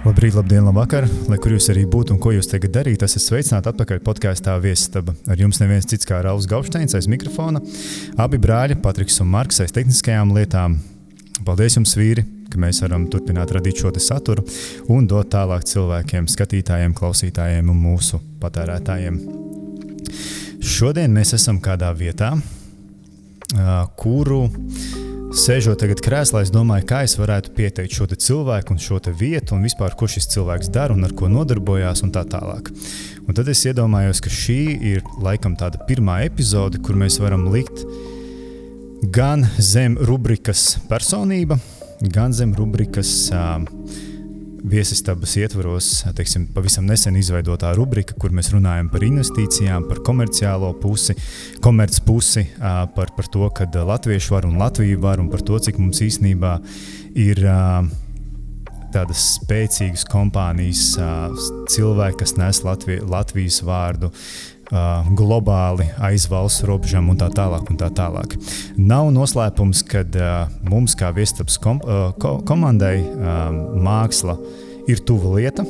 Labrīt, labdien, labvakar, lai kur jūs arī būtu un ko jūs tagad darīt, esat sveicināti atpakaļ podkāstā Viesistaba. Ar jums neviens cits kā Rauls Gaupšteins aiz mikrofona, abi brāļi, Patriks un Marks aiz tehniskajām lietām. Paldies jums, vīri, ka mēs varam turpināt radīt šo te saturu un dot tālāk cilvēkiem, skatītājiem, klausītājiem un mūsu patērētājiem. Šodien mēs esam kādā vietā, kuru sēžot tagad krēslā, es domāju, kā es varētu pieteikt šo te cilvēku un šo te vietu un vispār, ko šis cilvēks dara un ar ko nodarbojās un tā tālāk. Un tad es iedomājos, ka šī ir laikam tāda pirmā epizode, kur mēs varam likt gan zem rubrikas personība, gan zem rubrikas Viesistabas ietvaros, teiksim, pavisam nesen izveidotā rubrika, kur mēs runājam par investīcijām, par komerciālo pusi, komerc pusi, par to, kad latvieši var un Latvija var, un par to, cik mums īstenībā ir tādas spēcīgas kompānijas, cilvēki, kas nes Latvijas vārdu, globāli aiz valsts robežām un tā tālāk un tā tālāk. Nav noslēpums, kad mums kā Viesistabas komandai māksla ir tuva lieta,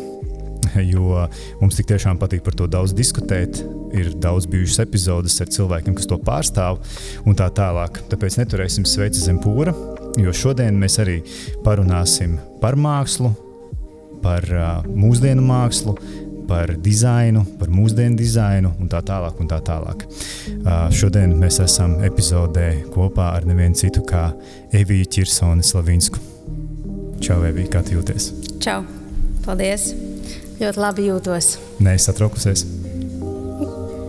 jo mums tik tiešām patīk par to daudz diskutēt, ir daudz bijušas epizodes ar cilvēkiem, kas to pārstāv un tā tālāk. Tāpēc neturēsim sveci zem pūra, jo šodien mēs arī parunāsim par mākslu, par mūsdienu mākslu, par dizainu, par mūsdienu dizainu un tā tālāk un tā tālāk. Šodien mēs esam epizodē kopā ar nevienu citu kā Eviju Ķirsoni Slavinsku. Čau, Evija, kā tu jūties? Čau, paldies. Ļoti labi jūtos. Neesi satraukusies?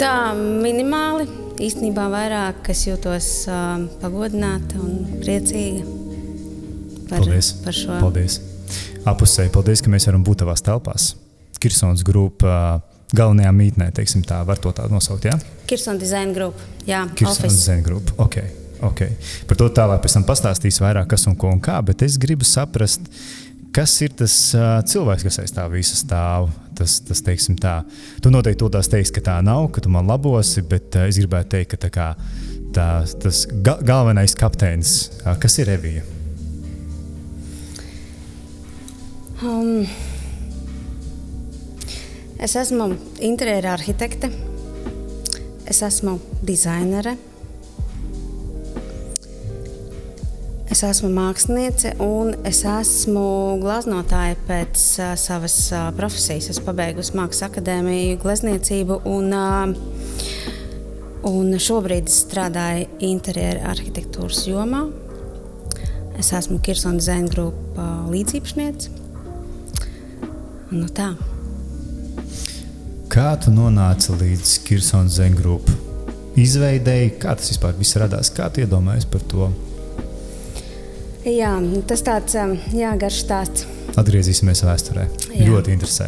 Tā minimāli, īstenībā vairāk es jūtos pagodināta un priecīga par šo. Paldies. Apusēji, paldies, ka mēs varam būt tavās telpās. Kirsons grupa galvenajā mītnē, teiksim tā, var to tā nosaukt, jā? Kirson Design Group, jā, Kirson Design Group, ok. Par to tālāk pēc tam pastāstīs vairāk kas un ko un kā, bet es gribu saprast, kas ir tas cilvēks, kas aiz tā visa stāv, tas teiksim tā. Tu noteikti to tās teiksi, ka tā nav, ka tu man labosi, bet es gribētu teikt, ka tā kā tas galvenais kapteinis, kas ir Evija? Es esmu interjera arhitekte, es esmu dizainere, es esmu māksliniece un es esmu gleznotāja pēc savas profesijas. Es pabeigusi Mākslas akadēmiju glezniecību un šobrīd strādāju interjera arhitektūras jomā. Es esmu Kirson Design Group līdziepašniece. Nu tā. Kā tu nonāci līdz Kirson Design Group izveidēji? Kā tas vispār viss radās? Kā tu iedomājies par to? Jā, tas tāds garš stāsts. Atgriezīsimies vēsturē. Jā. Ļoti interesē.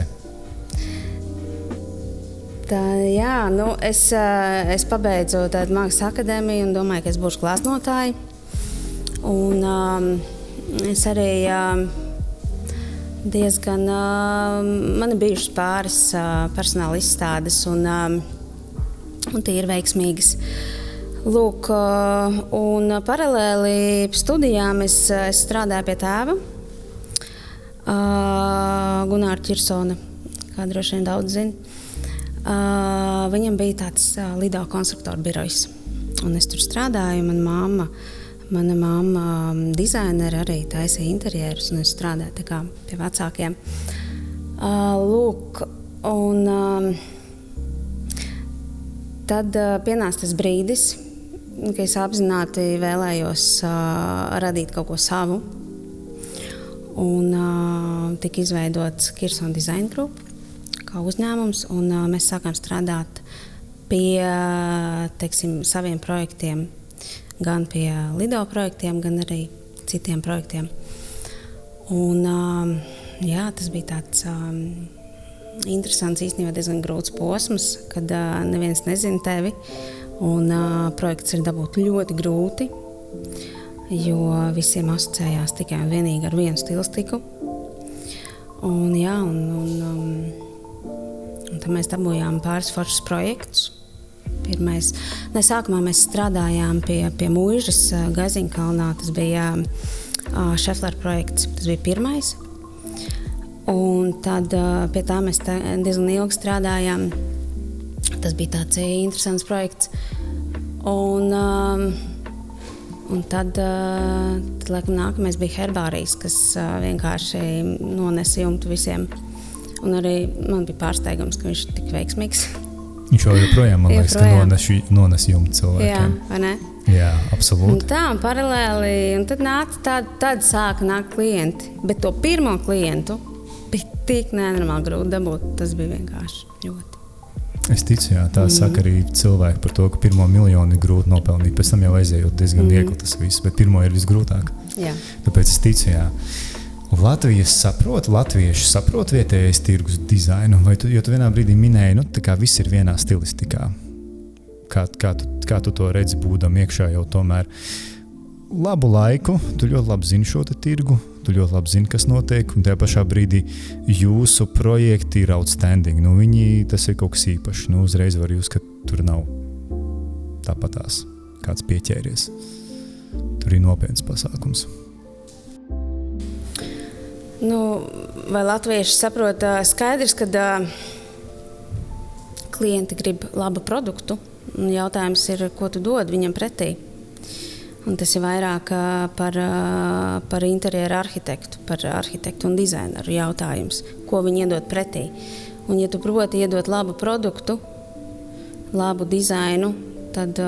Es pabeidzu Mākslas akadēmiju un domāju, ka es būšu gleznotāja. Un es arī diezgan, man ir bijušas pāris personāla izstādes un tie ir veiksmīgas. Lūk, un paralēli studijām es strādāju pie tēva, Gunāra Ķirsona, kā droši vien daudz zina. Viņam bija tāds Lido konstruktoru birojs, un es tur strādāju, Mana mamma dizainere arī taisīja interjerus, un es strādāju tā kā pie vecākiem. Lūk, un tad pienāca tas brīdis, ka es apzināti vēlējos radīt kaut ko savu. Un tika izveidots Kirson Design Group kā uzņēmums, un mēs sākām strādāt pie, teiksim, saviem projektiem. Gan pie Lido projektiem, gan arī citiem projektiem. Un, tas bija tāds interesants, īstenībā diezgan grūts posms, kad neviens nezina tevi, un projekts ir dabūt ļoti grūti, jo visiem asociējās tikai un vienīgi ar vienu stilistiku. Un tad mēs dabūjām pāris foršus projektus. Sākumā mēs strādājām pie mūžas Gaiziņkalnā. Tas bija Šefler projekts. Tas bija pirmais. Un tad pie tā mēs diezgan ilgi strādājām. Tas bija tāds interesants projekts. Un tad laikam, nākamais bija herbārijas, kas vienkārši nonesa jumtu visiem. Un arī man bija pārsteigums, ka viņš ir tik veiksmīgs. Viņš joprojām, man liekas, ka nones jumtu cilvēkiem. Jā, vai ne? Jā, absolūti. Un tā, un paralēli, un tad nāca tad sāka nākt klienti. Bet to pirmo klientu bija tik nenormāli grūti dabūt. Tas bija vienkārši ļoti. Es ticu, jā, tā saka arī cilvēki par to, ka 1 miljonu ir grūti nopelnīt. Pēc tam jau aizējot diezgan viegli tas viss, bet pirmo ir visgrūtāk. Jā. Tāpēc es ticu, jā. Latvieši saprot vietējais tirgus dizainu, jo tu vienā brīdī minēji, tā kā viss ir vienā stilistikā. Kā tu to redzi, būdam iekšā jau tomēr labu laiku, tu ļoti labi zini šo tirgu, tu ļoti labi zini, kas notiek, un tajā pašā brīdī jūsu projekti ir outstanding. Tas ir kaut kas īpašs. Uzreiz var jūs, ka tur nav tāpatās kāds pieķēries. Tur ir nopietns pasākums. Vai latvieši saprot? Skaidrs, ka klienti grib labu produktu. Jautājums ir, ko tu dod viņam pretī. Un tas ir vairāk par interjeru arhitektu, par arhitektu un dizaineru jautājums, ko viņi iedod pretī. Un, ja tu proti iedot labu produktu, labu dizainu, tad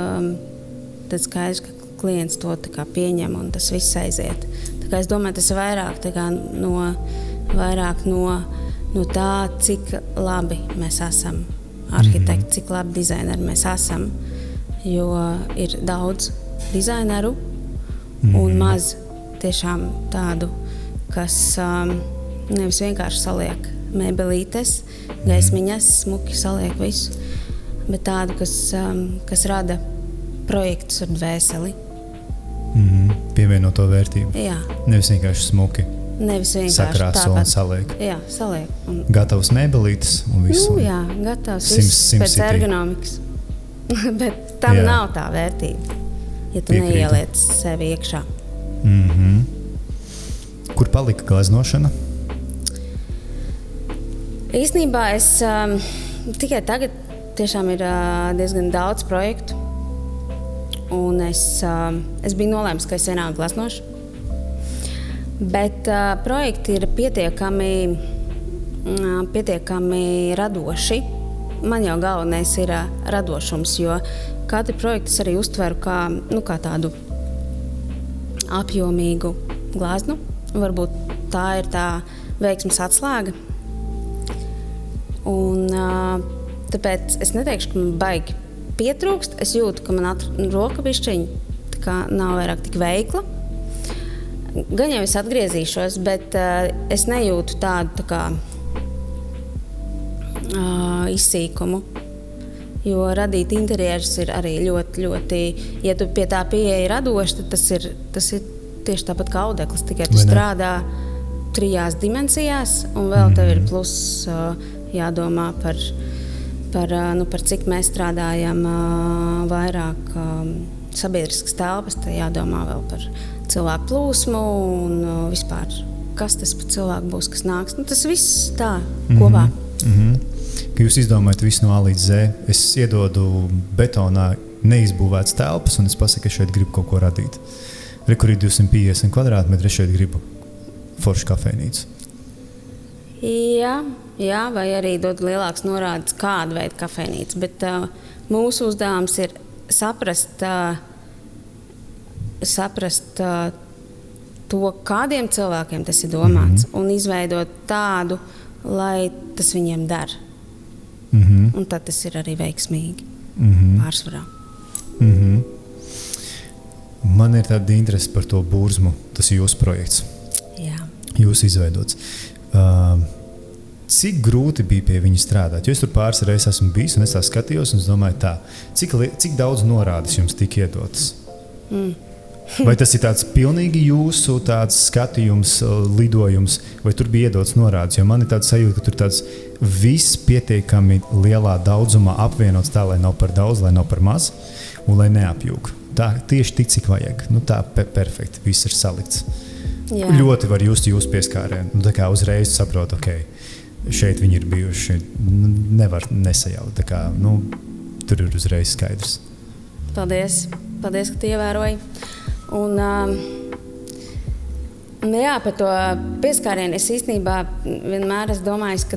skaidrs, ka klients to pieņem un tas viss aiziet. Es domāju, tas ir vairāk no tā, cik labi mēs esam arhitekti, cik labi dizaineri mēs esam, jo ir daudz dizaineru un maz tiešām tādu, kas nevis vienkārši saliek mēbelītes, gaismiņas, smuki saliek visu, bet tādu, kas rada projektus ar dvēseli. Pievienoto vērtību. Jā. Nevis vienkārši smuki. Nevis vienkārši sakrāso tāpat. Un saliek. Jā, saliek. Gatavs mēbelītes un visu. Jā, gatavs viss pēc ergonomikas. Bet tam nav tā vērtība, ja tu neieliec sevi iekšā. Kur palika gleznošana? Īstenībā es tikai tagad tiešām ir diezgan daudz projektu. Un es biju nolēmis, ka es vienalga gleznošu. Bet projekti ir pietiekami radoši. Man jau galvenais ir radošums, jo katru projektu es arī uztveru kā tādu apjomīgu gleznu. Varbūt tā ir tā veiksmes atslēga. Un tāpēc es neteikšu, ka man baigi pietrūkst. Es jūtu, ka man roka bišķiņa nav vairāk tik veikla. Gan jau es atgriezīšos, bet es nejūtu tādu izsīkumu. Jo radīt interjerus ir arī ļoti, ļoti, ja tu pie tā pieeja radoši, tad tas ir tieši tāpat kā audeklis, tikai tu strādā 3 dimensijās, un vēl tev ir plus jādomā par cik mēs strādājam vairāk sabiedriskas telpas, tad jādomā vēl par cilvēku plūsmu un vispār, kas tas par cilvēku būs, kas nāks. Tas viss tā kopā. Ka jūs izdomājat visu no A līdz Z. Es iedodu betonā neizbūvētas telpas un es pasaku, ka šeit gribu kaut ko radīt. Kur ir 250 kvadrātmetri, es šeit gribu foršu kafejnīcu. Jā, vai arī dod lielāks norādes, kādu veidu kafejnīcu. Bet mūsu uzdevums ir saprast to, kādiem cilvēkiem tas ir domāts, un izveidot tādu, lai tas viņiem der. Un tad tas ir arī veiksmīgi pārsvarā. Man ir tāda interese par to burzmu. Tas ir jūsu projekts. Jā. Jūs izveidots. Cik grūti bija pie viņa strādāt? Jo es tur pāris reizes esmu bijis un es tā skatījos un es domāju cik daudz norādes jums tika iedotas? Vai tas ir tāds pilnīgi jūsu tāds skatījums, lidojums, vai tur bija iedots norādes? Jo man ir tāds sajūta, ka tur tāds viss pietiekami lielā daudzumā apvienots tā, lai nav par daudz, lai nav par maz un lai neapjūg. Tā tieši tik, cik vajag. Tā perfekti, viss ir salikts. Jā. Ļoti var just jūsu pieskārienu. Tā kā uzreiz saprot, ok, šeit viņi ir bijuši. Nevar nesajaut. Tā kā, tur ir uzreiz skaidrs. Paldies, ka tu ievēroji. Un, jā, par to pieskārienu es īstenībā vienmēr esmu domājis, ka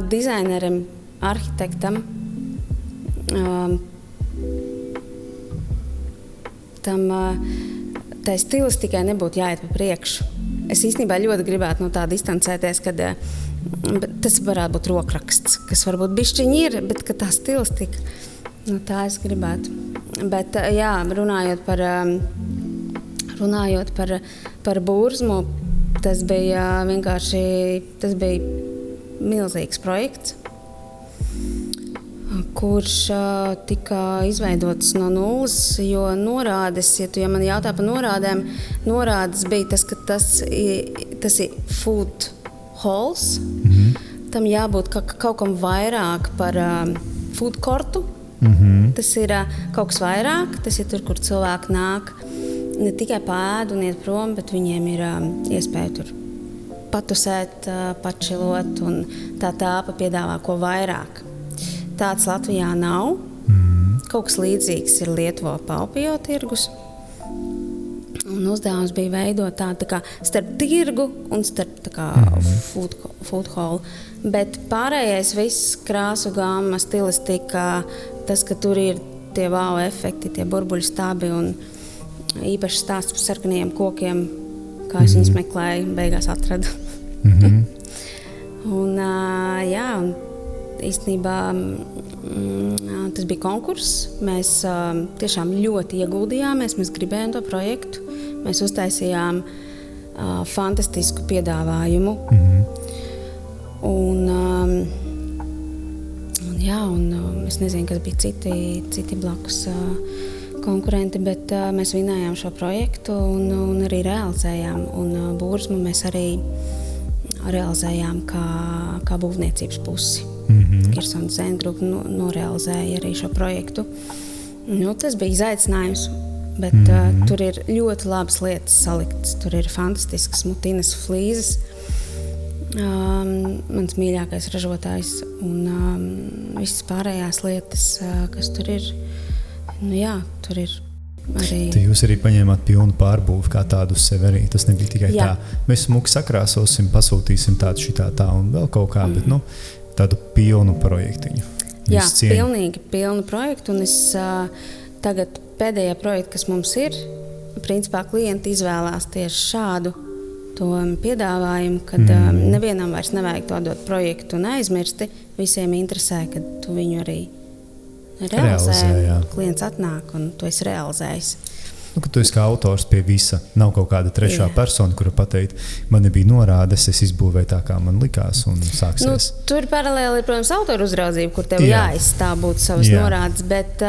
dizainerim, arhitektam, tai stilistikai nebūtu jāiet pa priekšu. Es īstenībā ļoti gribētu no tā distancēties, kad tas varētu būt rokraksts, kas varbūt bišķiņi ir, bet ka tā stilistika, tā es gribētu. Bet jā, runājot par Burzmu, tas bija milzīgs projekts, kurš tika izveidots no nulles, jo norādes, ja man jautā par norādēm, norādes bija tas, ka tas ir food halls. Tam jābūt kaut kam vairāk par food courtu. Tas ir kaut kas vairāk, tas ir tur, kur cilvēki nāk ne tikai pēd un iet prom, bet viņiem ir iespēja tur patusēt, pačilot, un tā tāpa piedāvā ko vairāk. Tāds Latvijā nav. Kaut kas līdzīgs ir Lietuvo Paupio tirgus. Un uzdevums bija veidot tādu tā kā starp tirgu un starp tā kā food hall. Bet pārējais viss krāsu gama, stilistika, tas, ka tur ir tie wow efekti, tie burbuļu stabi un īpaši stāsts par sarkanajiem kokiem, kā es viņus meklēju, beigās atradu. Un jā, un īstenībā tas bija konkurss. Mēs tiešām ļoti ieguldījāmies, mēs gribējām to projektu. Mēs uztaisījām fantastisku piedāvājumu. Un es nezinu, kas bija citi blakus konkurenti, bet mēs vinējām šo projektu un arī realizējām. Un Burzmu mēs arī realizējām kā būvniecības pusi. Kirsona Design Group norealizēja arī šo projektu. Tas bija izaicinājums, bet tur ir ļoti labas lietas saliktas. Tur ir fantastiskas mutinas flīzes. Mans mīļākais ražotājs un visas pārējās lietas, kas tur ir. Tur ir arī... Te jūs arī paņēmāt pilnu pārbūvi kā tādu uz sevi arī. Tas nebija tikai tā. Mēs smuki sakrāsosim, pasūtīsim tādu šitā tā un vēl kaut kā, bet tādu pilnu projektiņu. Jā, pilnīgi pilnu projektu. Un es tagad pēdējā projekta, kas mums ir, principā klienti izvēlās tieši šādu to piedāvājumu, kad nevienam vairs nevajag to dot projektu un aizmirsti. Visiem interesē, kad tu viņu arī realizē. Klients atnāk un tu esi realizējis. Ka tu esi kā autors pie visa. Nav kaut kāda trešā persona, kura pateikt, man nebija norādes, es izbūvēju tā, kā man likās un sāksies. Tur paralēli ir, protams, autoru uzraudzība, kur tev jāizstāv būt savas norādes, bet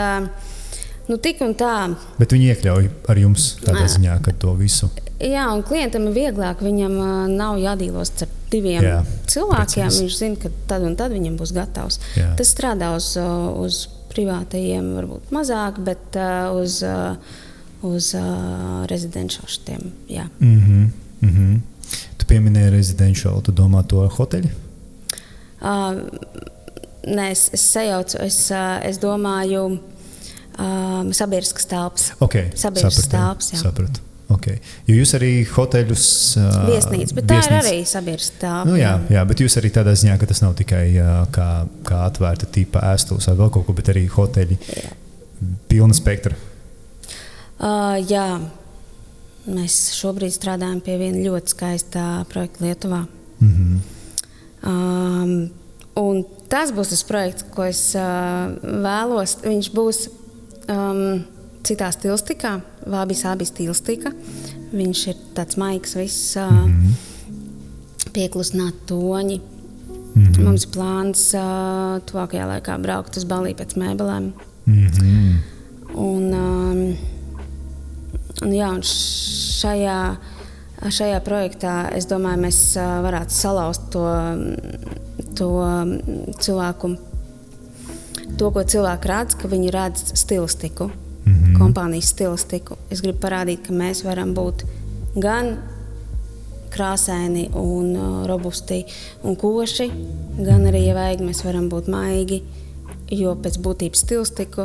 tik un tā. Bet viņi iekļauj ar jums tādā ziņā, ka to visu. Jā, un klientam ir vieglāk, viņam nav jādīlos ar diviem cilvēkiem, viņš zina, ka tad un tad viņam būs gatavs. Tas strādā uz privātajiem varbūt mazāk, bet uz residential šitiem, jā. Tu pieminēji residential, tu domā to hoteļi? Nē, es sajaucu, es domāju sabiedriskas telpas. Sabiedriskas telpas, jā. Sapratu. Okay. Jo jūs arī hoteļus... Viesnīca, bet tā ir arī sabiedriska telpa. Jā, bet jūs arī tādā ziņā, ka tas nav tikai kā atvērta tipa ēstuves vai vēl kaut ko, bet arī hoteļi pilna spektra. Jā, mēs šobrīd strādājam pie viena ļoti skaistā projekta Lietuvā. Un tas būs tas projekts, ko es vēlos. Viņš būs citā stilistikā, vābi-sābi stilistika. Viņš ir tāds maigs, viss pieklusināti toņi. Mums ir plāns tuvākajā laikā braukt uz Balī pēc mēbelēm. Un šajā projektā, es domāju, mēs varētu salauzt to cilvēku, to, ko cilvēki redz, ka viņi redz stilistiku, kompānijas stilistiku. Es gribu parādīt, ka mēs varam būt gan krāsaini un robusti un koši, gan arī, ja vajag, mēs varam būt maigi, jo pēc būtības stilstiku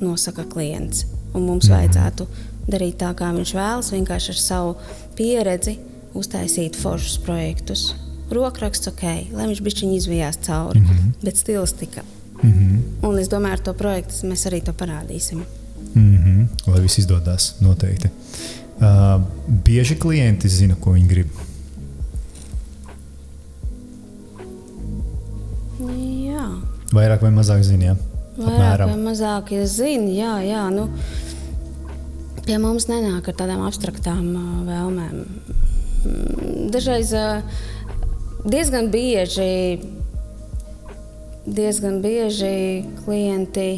nosaka klients. Un mums vajadzētu darīt tā, kā viņš vēlas, vienkārši ar savu pieredzi uztaisīt foršus projektus. Rokraksts ok, lai viņš bišķiņ izvijās cauri, bet stilistika. Un es domāju, ar to projektu mēs arī to parādīsim. Lai viss izdodas, noteikti. Bieži klienti zina, ko viņi grib? Jā. Vairāk vai mazāk zina, jā? Vairāk vai mazāk zina, jā. Nu, pie mums nenāk ar tādām abstraktām vēlmēm. Dažreiz diezgan bieži klienti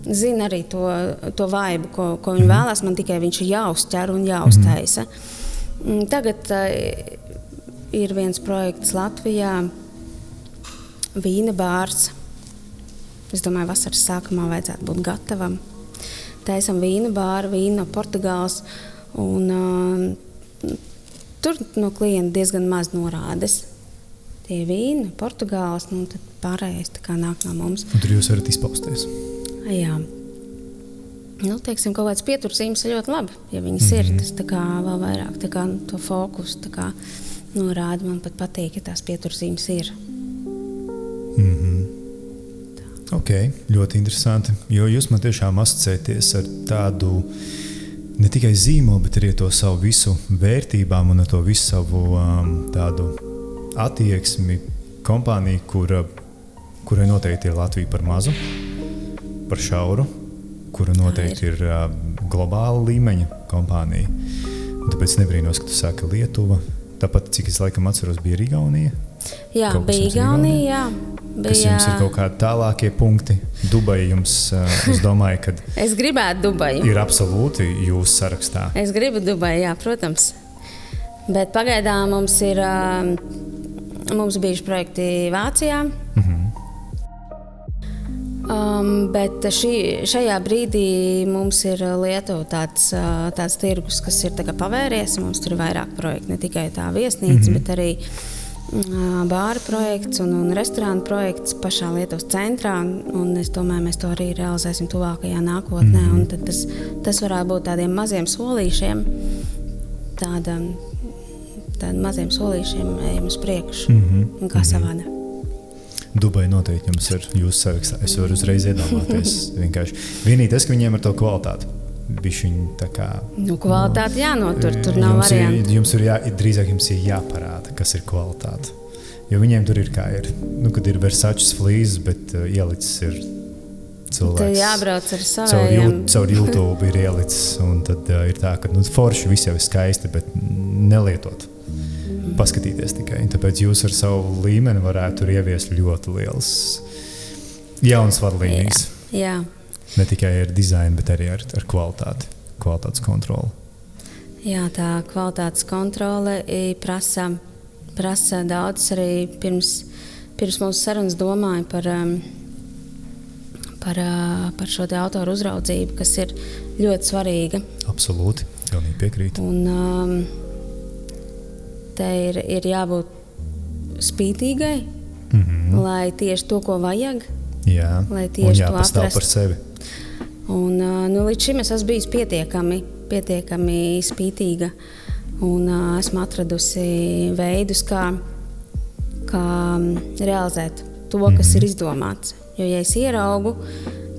zina arī to vibe, ko viņi vēlās, man tikai viņš ir jāuzķer un jāuztaisa. Tagad ir viens projekts Latvijā, vīna bārs. Es domāju, vasaras sākumā vajadzētu būt gatavam. Taisam vīna bāru, vīnu no Portugāles, un tur no klienta diezgan maz norādes. Tie vīni, Portugāles, nu tad pārējais tā kā nāk no mums. Un tur jūs varat izpausties. Jā. Nu, teiksim, kaut kāds pieturzīmes ir ļoti labi, ja viņas ir. Tas tā kā vēl vairāk tā kā to fokus tā kā norāda. Man pat patīk, ja tās pieturzīmes ir. Ok, ļoti interesanti. Jo jūs man tiešām asociēties ar tādu ne tikai zīmolu, bet arī to savu visu vērtībām un to visu savu tādu attieksmi kompāniju, kurai noteikti ir Latvija par mazu, par šauru, kura noteikti ir globāla līmeņa kompānija. Un tāpēc nebrīnos, ka tu sāki Lietuva. Tāpat, cik es laikam atceros, bija Igaunija. Jā, bija Igaunija, jā. Kas jums ir kaut kādi tālākie punkti? Dubaja jums, es domāju, ka es gribētu Dubaju. Ir absolūti jūsu sarakstā. Es gribu Dubaju, jā, protams. Bet pagaidām mums ir, mums bijuši projekti Vācijā. Bet šajā brīdī mums ir Lietuva tāds tirgus, kas ir pavērties. Mums tur ir vairāk projektu, ne tikai tā viesnīca, bet arī bāra projekts un restorāna projekts pašā Lietuvas centrā. Un es domāju, mēs to arī realizēsim tuvākajā nākotnē. Un tad tas varētu būt tādiem maziem solīšiem, tādiem maziem solīšiem ejam uz priekšu un kā savādā. Dubai noteikti jums ir jūsu sarakstā. Es varu uzreiz iedomāties. Vienīgi tas, ka viņiem ar to kvalitāti. Bišķiņ tā kā... Nu, kvalitāti jānotur, tur nav variantu. Jums ir drīzāk jums ir jāparāda, kas ir kvalitāte. Jo viņiem tur ir kā ir. Nu, kad ir Versačes flīzes, bet ielicis ir cilvēks. Tad jābrauc ar savējiem. Caur YouTube ir ielicis. Un tad ir tā, ka forši viss jau ir skaisti, bet nelietot. Paskatīties tikai. Tāpēc jūs ar savu līmeni varētu tur ieviest ļoti liels jauns vadlīnijas. Jā. Ne tikai ar dizainu, bet arī ar kvalitāti, kvalitātes kontroli. Jā, tā kvalitātes kontrole prasa daudz. Arī pirms mūsu sarunas domāju par šo te autoru uzraudzību, kas ir ļoti svarīga. Absolūti, pilnīgi piekrītu. Un te ir jābūt spītīgai, lai tieši to, ko vajag, lai tieši to jāpastāv par sevi. Un, līdz šim es esmu bijis pietiekami spītīga un esmu atradusi veidus, kā realizēt to, kas ir izdomāts. Jo, ja es ieraugu,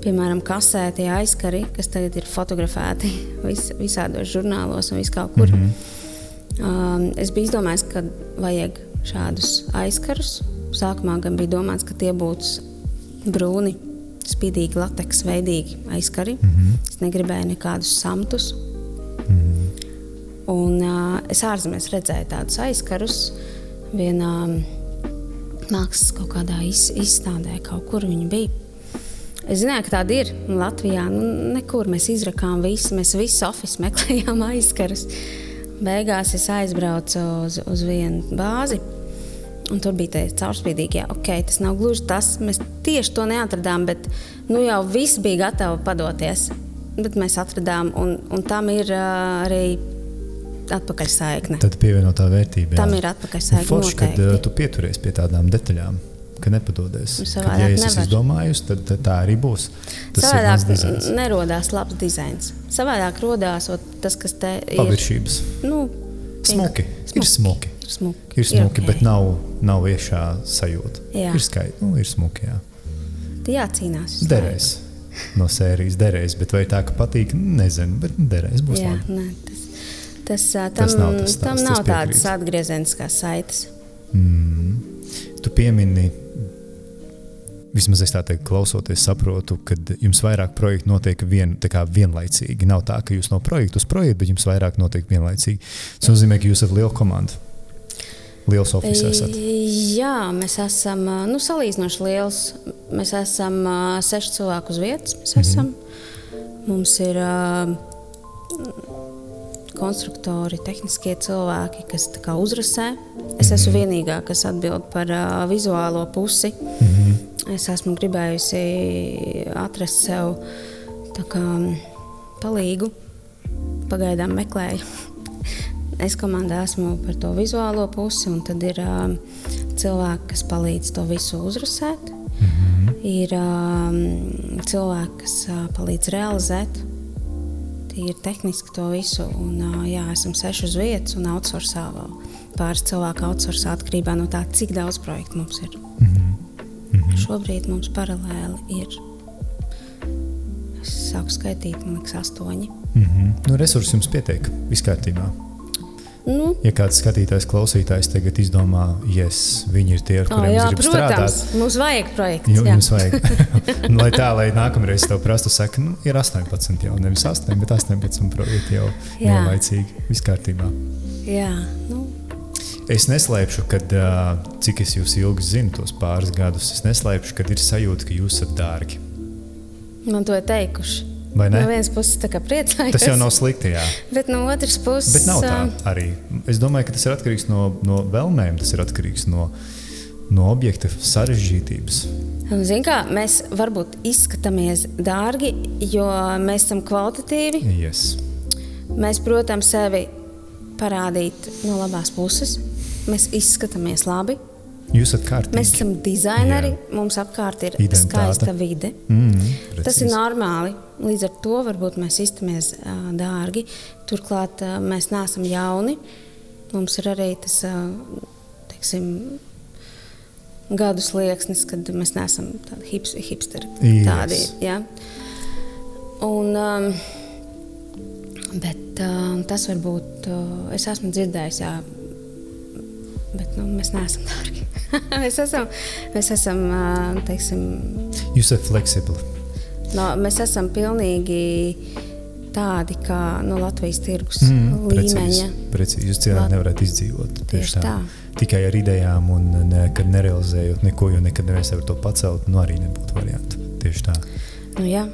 piemēram, kasē tie aizkari, kas tagad ir fotografēti visādos žurnālos un viskaut kur, es biju izdomājis, ka vajag šādus aizkarus. Sākumā gan bija domāts, ka tie būtu brūni, spīdīgi, lateks veidīgi aizkari. Es negribēju nekādus samtus. Un es ārzemēs redzēju tādus aizkarus vienā mākslas kaut kādā izstādē, kaut kur viņi bija. Es zināju, ka tāda ir Latvijā. Nekur mēs izrakām visu, mēs visu ofisu meklējām aizkarus. Beigās es aizbraucu uz vienu bāzi, un tur bija teikt caurspīdīgi, jā, ok, tas nav gluži tas, mēs tieši to neatradām, bet jau viss bija gatavi padoties. bet mēs atradām, un tam ir arī atpakaļ saikne. Tad pievienotā vērtība. Tam ir atpakaļ saikne forši, noteikti. kad tu pieturies pie tādām detaļām, ka nepadodies. Kad, ja es esmu izdomājusi, tad tā arī būs. Tas savādāk nerodās labs dizains. Savādāk rodās tas, kas te ir. Paviršības. Smuki. Ir smuki. Ir smuki, okay. Bet nav iekšā sajūta. Jā. Ir skaisti, ir smuki, jā. Jācīnās. Derēs. No sērijas derēs, bet vai tā, ka patīk, nezinu, bet derēs būs jā, labi. Tam nav tādas atgriezeniskās saites. Tu piemini, vismaz es tā teikt, klausoties, saprotu, ka jums vairāk projektu notiek vienlaicīgi. Nav tā, ka jūs no projekta uz projektu, bet jums vairāk notiek vienlaicīgi. Tas nozīmē, ka jūs esat liela komanda. Liels office esat. Jā, mēs esam salīdzinoši liels. Mēs esam 6 cilvēku uz vietas. Mums ir konstruktori, tehniskie cilvēki, kas tā kā uzrasē. Es esmu vienīgā, kas atbild par vizuālo pusi. Es esmu gribējusi atrast sev tā kā palīgu. Pagaidām meklēju. Es komandā esmu par to vizuālo pusi, un tad ir cilvēki, kas palīdz to visu uzrasēt. Ir cilvēki, kas palīdz realizēt. Ir tehniski to visu, un esam 6 uz vietas un outsourcā vēl. Pāris cilvēku outsourcā atkarībā no tā, cik daudz projektu mums ir. Šobrīd mums paralēli ir, es sāku skaitīt, man liekas 8. Resursi jums pietiek, viss kārtībā. Ja kāds skatītājs, klausītājs tagad izdomā, viņi ir tie, ar kuriem es gribu strādāt. Protams, mums vajag projekts. Jums vajag. lai nākamreiz tev prastu saka, ir 18 jau, nevis 8, bet 18 projekti jau vienlaicīgi, viss kārtībā. Jā, Es neslēpšu, kad, cik es jūs ilgi zinu, tos pāris gadus, es neslēpšu, kad ir sajūta, ka jūs esat dārgi. Man to ir teikuši. Vai ne? No vienas puses tā kā priecājos. Tas jau nav slikti, jā. Bet no otras puses... Bet nav tā arī. Es domāju, ka tas ir atkarīgs no vēlmēm, tas ir atkarīgs no objekta sarežģītības. Zini kā, mēs varbūt izskatāmies dārgi, jo mēs esam kvalitatīvi. Yes. Mēs, protams, sevi parādīt no labās puses. Mēs izskatāmies labi. Jūs esat kārtīgi. Mēs esam dizaineri, mums apkārt ir skaista vide. Tas ir normāli. Līdz ar to varbūt mēs izskatāmies dārgi. Turklāt mēs neesam jauni. Mums ir arī tas, teiksim, gadu slieksnis, kad mēs neesam tādi hipsteri. Tādi, jā. Bet tas varbūt, es esmu dzirdējis, jā, bet mēs neesam dārgi. mēs esam, teiksim... Jūs esat fleksibli. Mēs esam pilnīgi tādi, kā no Latvijas tirgus līmeņa. Precīzi. Jūs cilvēki nevarat izdzīvot. Tieši tā. Tikai ar idejām un nekad nerealizējot neko, jo nekad neviens var to pacelt, arī nebūtu variantu. Tieši tā. Jā.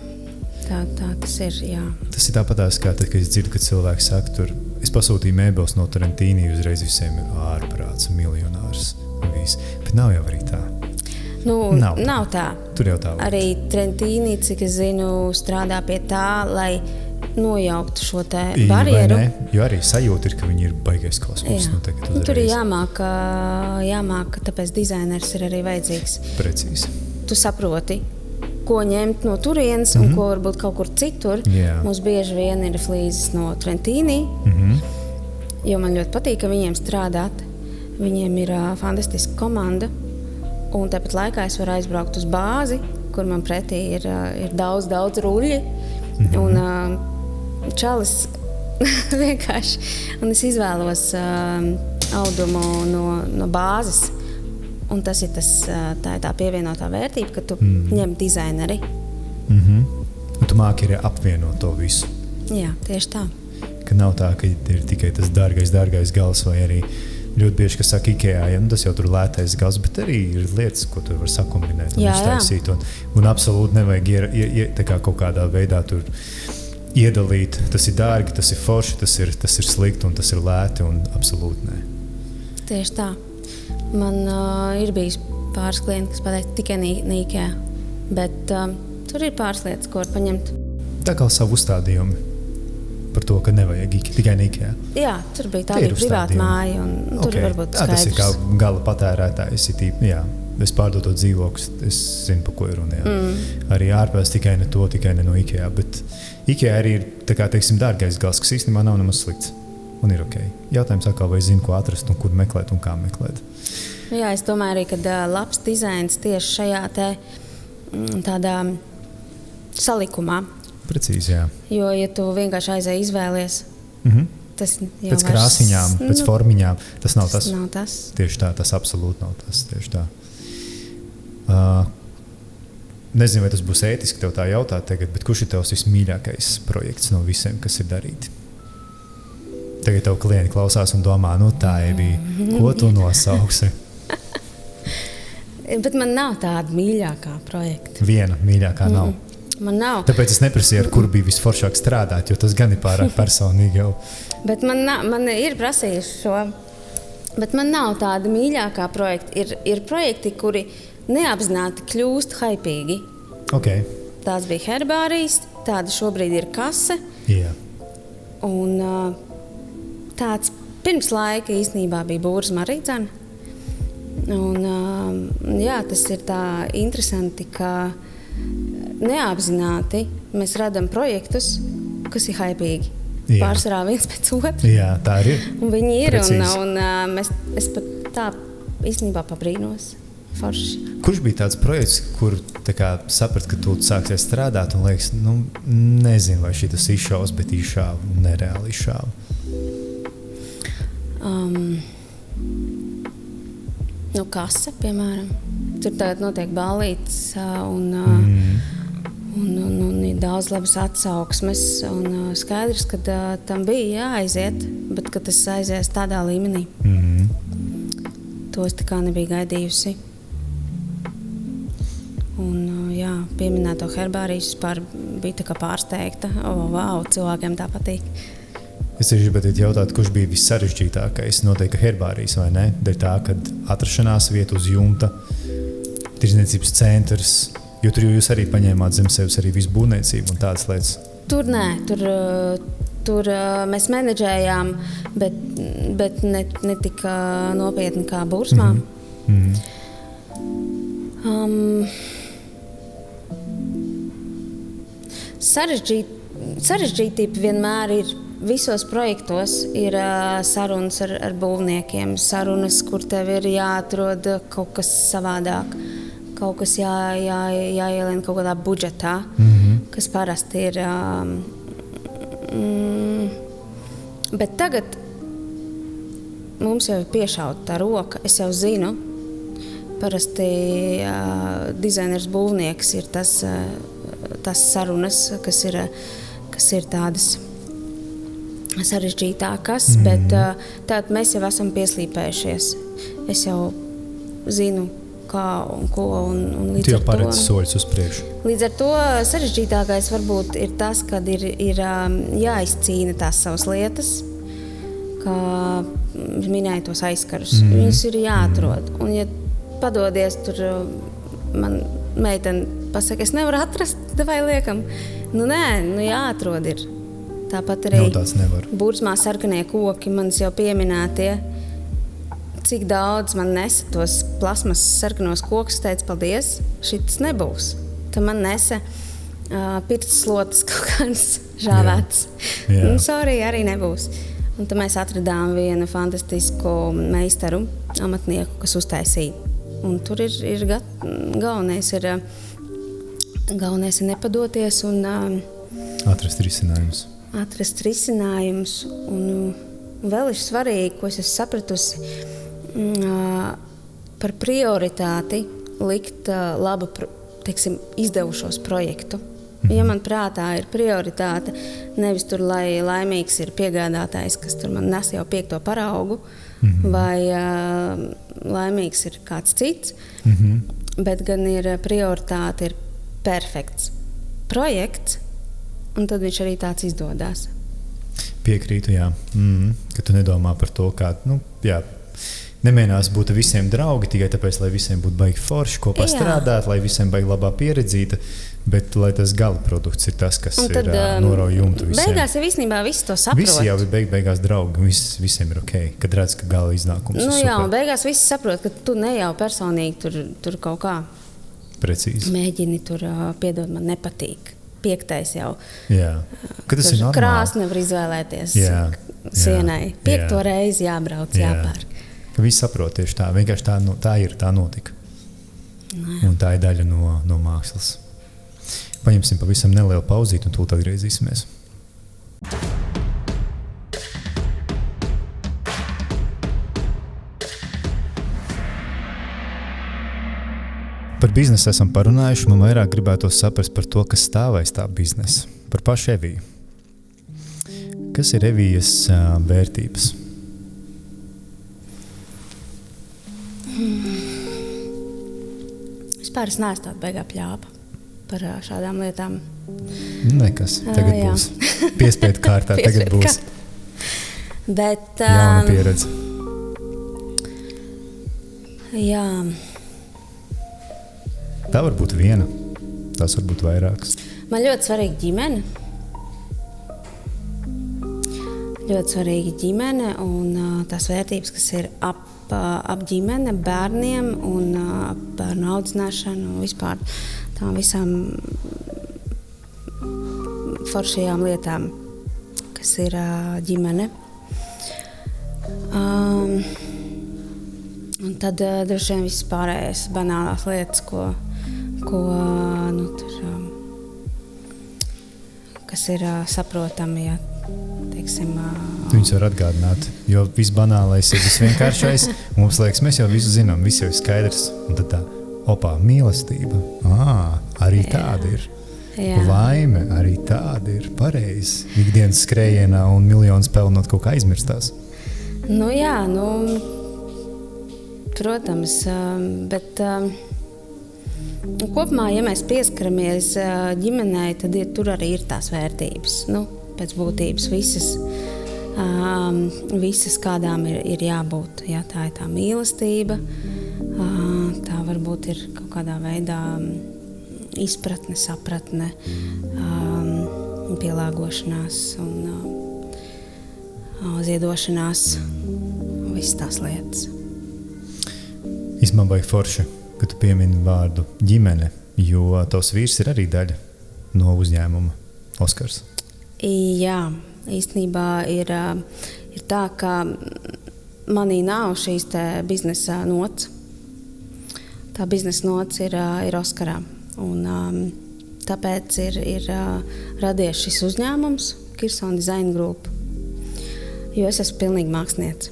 Tā tas ir, jā. Tas ir tāpatās, kā tad, kad es dzirdu, kad cilvēki saka, tur, es pasūtīju mēbeles no Tarantīni, uzreiz visiem ir ārprāts, miljonārs. Bet nav jau arī tā. Nav tā. Tur jau tā. Arī Tarantīni, cik es zinu, strādā pie tā, lai nojauktu šo te barjeru. Jo arī sajūta ir, ka viņi ir baigais kosmos. Tur ir jāmāk, tāpēc dizaineris ir arī vajadzīgs. Precīzi. Tu saproti, ko ņemt no turienes un ko varbūt kaut kur citur. Jā. Mums bieži vien ir flīzes no Tarantīni, jo man ļoti patīk, ka viņiem strādāt. Viņiem ir fantastiska komanda, un tāpat laikā es varu aizbraukt uz bāzi, kur man pretī ir daudz ruļļi, un čalis vienkārši, un es izvēlos audumu no bāzes. Un tas ir tā ir tā pievienotā vērtība, ka tu ņem dizaineri. Un tu māki arī apvienot to visu. Jā, tieši tā. Ka nav tā, ka ir tikai tas dārgais gals, vai arī ļoti bieži, kas saka IKEA, tas jau tur lētais gals, bet arī ir lietas, ko tur var sakombinēt un uztaisīt. Un absolūti nevajag tā kā kaut kādā veidā tur iedalīt. Tas ir dārgi, tas ir forši, tas ir slikti un tas ir lēti un absolūti nē. Tieši tā. Man ir bijis pāris klienti, kas pateica tikai IKEA, bet tur ir pāris lietas, ko var paņemt. Tā kā savu uzstādījumu par to, ka nevajag tikai IKEA. Jā, tur bija tāda privāta māja, un tur varbūt skaidrs. Tas ir kā gala patērētājs. Es pārdotu dzīvokļus, es zinu, par ko ir runa. Arī ārpēc tikai ne no IKEA. Bet IKEA arī ir, teiksim, dārgais gals, kas īstenībā nav nemaz slikts. Un ir ok. Jautājums atkal, vai zinu, ko atrast, un kur meklēt, un kā meklēt. Jā, es domāju arī, ka labs dizains tieši šajā tādā salikumā. Precīzi, jā. Jo, ja tu vienkārši aizēji izvēlies, tas jau pēc krāsiņām, pēc formiņām, tas nav tas. Nav tas. Tieši tā, tas absolūti nav tas. Tieši tā. Nezinu, vai tas būs ētiski tev tā jautāt tagad, bet kurš ir tavs vismīļākais projekts no visiem, kas ir darīti? Tagad tev klienti klausās un domā, tā bija, ko tu nosauksi? Bet man nav tāda mīļākā projekta. Viena mīļākā nav. Man nav. Tāpēc es neprasīju, ar kuru bija visforšāk strādāt, jo tas gan ir pārāk personīgi jau. Bet man ir prasījuši šo. Bet man nav tāda mīļākā projekta. Ir projekti, kuri neapzināti kļūst haipīgi. Okay. Tās bija herbārijas, tāda šobrīd ir kase. Jā. Un tāds pirms laika īstenībā bija Būras Marīdzana. Un tas ir tā interesanti, ka neapzināti mēs radam projektus, kas ir haipīgi. Jā. Pārsvarā viens pēc otra. Jā, tā ir. Un viņi ir, es pat tā īstenībā pabrīnos. Forši. Kurš bija tāds projekts, kur saprat, ka tu sāksies strādāt un liekas, nezinu, vai šitas izšaus, bet izšāva, nereāli izšāva? Kase, piemēram. Tur tagad notiek ballītes un ir daudz labas atsauksmes. Un skaidrs, ka tam bija jāaiziet, bet ka tas aizies tādā līmenī. To es tā kā nebiju gaidījusi. Un pieminēto herbārijas bija tā kā pārsteigta. Wow, cilvēkiem tā patīk. Es tieši gribētu jautāt, kurš bija vissarežģītākais? Noteikti herbārijas, vai ne? Dēļ tā, kad atrašanās vieta uz jumta, tirdzniecības centrs, jo tur jūs arī paņēmāt zem sevis arī visu būvniecību un tādas lietas. Tur nē, tur mēs menedžējām, bet ne tik nopietni kā Bursmā. Sarežģītība vienmēr ir. Visos projektos ir sarunas ar būvniekiem, sarunas, kur tev ir jāatrod kaut kas savādāk, kaut kas jāielien kaut kādā budžetā, kas parasti ir. Bet tagad mums jau ir piešauta tā roka, es jau zinu, parasti dizainers būvnieks ir tas sarunas, kas ir tādas sarežģītākas, bet tātad mēs jau esam pieslīpējušies. Es jau zinu, kā un ko, un līdz ar to... Tu jau paredzi soļus uz priekšu. Līdz ar to sarežģītākais varbūt ir tas, kad ir jāizcīna tās savas lietas, kā minēja tos aizkarus. Viņus ir jāatrod. Un, ja padodies, tur man meitene pasaka, es nevaru atrast, vai liekam. Jāatrod ir. Tāpat arī Bursmā sarkanie koki, manis jau pieminētie, cik daudz man nesa tos plasmas sarkanos kokus, teica, paldies, šitas nebūs. Tad man nesa pirts slotas kaut kādas žāvētas. Sorry, arī nebūs. Un tad mēs atradām vienu fantastisku meistaru, amatnieku, kas uztaisīja. Un tur ir galvenais ir nepadoties un atrast risinājumus. Un vēl ir svarīgi, ko es esmu sapratusi, par prioritāti likt labu, izdevušos projektu. Ja man prātā ir prioritāte, nevis tur, lai laimīgs ir piegādātājs, kas tur man nes jau 5. paraugu, vai laimīgs ir kāds cits, bet gan ir prioritāte, ir perfekts projekts, un tad viņš arī tāds izdodas. Piekrītu, jā. Ka tu nedomā par to, kā, nemēģinās būt visiem draugi tikai tāpēc, lai visiem būtu baigi forši kopā strādāt, lai visiem baigi labā pieredzīta, bet lai tas gala produkts ir tas, kas tad, ir norauj jumtu visiem. Beigās jau īstenībā visi to saprot. Visi jau ir beigās draugi, visiem ir ok, kad redz, ka gala iznākums ir super. Jā, un beigās visi saprot, ka tu ne jau personīgi tur kaut kā precīzi mēģini tur piedod man nepatīk. 5. jau. Jā, ka tas ir normāli. Krāsu nevar izvēlēties sienai. 5. reizi jābrauc, jāpērk. Ka visi saprot tieši tā, vienkārši tā notika. Un tā ir daļa no mākslas. Paņemsim pavisam nelielu pauzīti un tūlīt atgriezīsimies. Par biznesu esam parunājuši, man vairāk gribētos saprast par to, kas stāv aiz tā biznesa, par pašu Eviju. Kas ir Evijas vērtības? Vispār es neesmu tāda beigā pļāpa par šādām lietām. Nekas, tagad būs. Piespiedu kārtā, tagad būs. Bet, jauna pieredze. Jā. Tā var būt viena, tās var būt vairākas. Man ļoti svarīga ģimene. Ļoti svarīga ģimene un tās vērtības, kas ir ap ģimene, bērniem un bērnu audzināšanu un vispār tām visām foršajām lietām, kas ir ģimene. Un tad droši vien viss pārējais banālās lietas, kas ir saprotami, ja teiksim. Viņus var atgādināt, jo viss banālais ir visvienkāršais. Mums liekas, mēs jau visu zinām, viss jau ir skaidrs. Un tad tā, mīlestība, arī tāda ir. Jā. Laime, arī tāda ir pareizi. Ikdienas skrējienā un miljonus pelnot kaut kā aizmirstās. Protams, bet kopumā, ja mēs pieskaramies ģimenei, tad tur arī ir tās vērtības. Pēc būtības visas kādām ir jābūt. Jā, tā ir tā mīlestība, tā varbūt ir kaut kādā veidā izpratne, sapratne, pielāgošanās un ziedošanās, visas tās lietas. Īstumā baigi forši, ka tu piemini vārdu ģimene, jo tavs vīrs ir arī daļa no uzņēmuma Oskars. Jā, īstenībā ir tā, ka manī nav šīs te biznesa nots. Tā biznesa nots ir Oskarā. Un tāpēc ir radies šis uzņēmums, Kirson Design Group, jo es esmu pilnīgi māksliniece.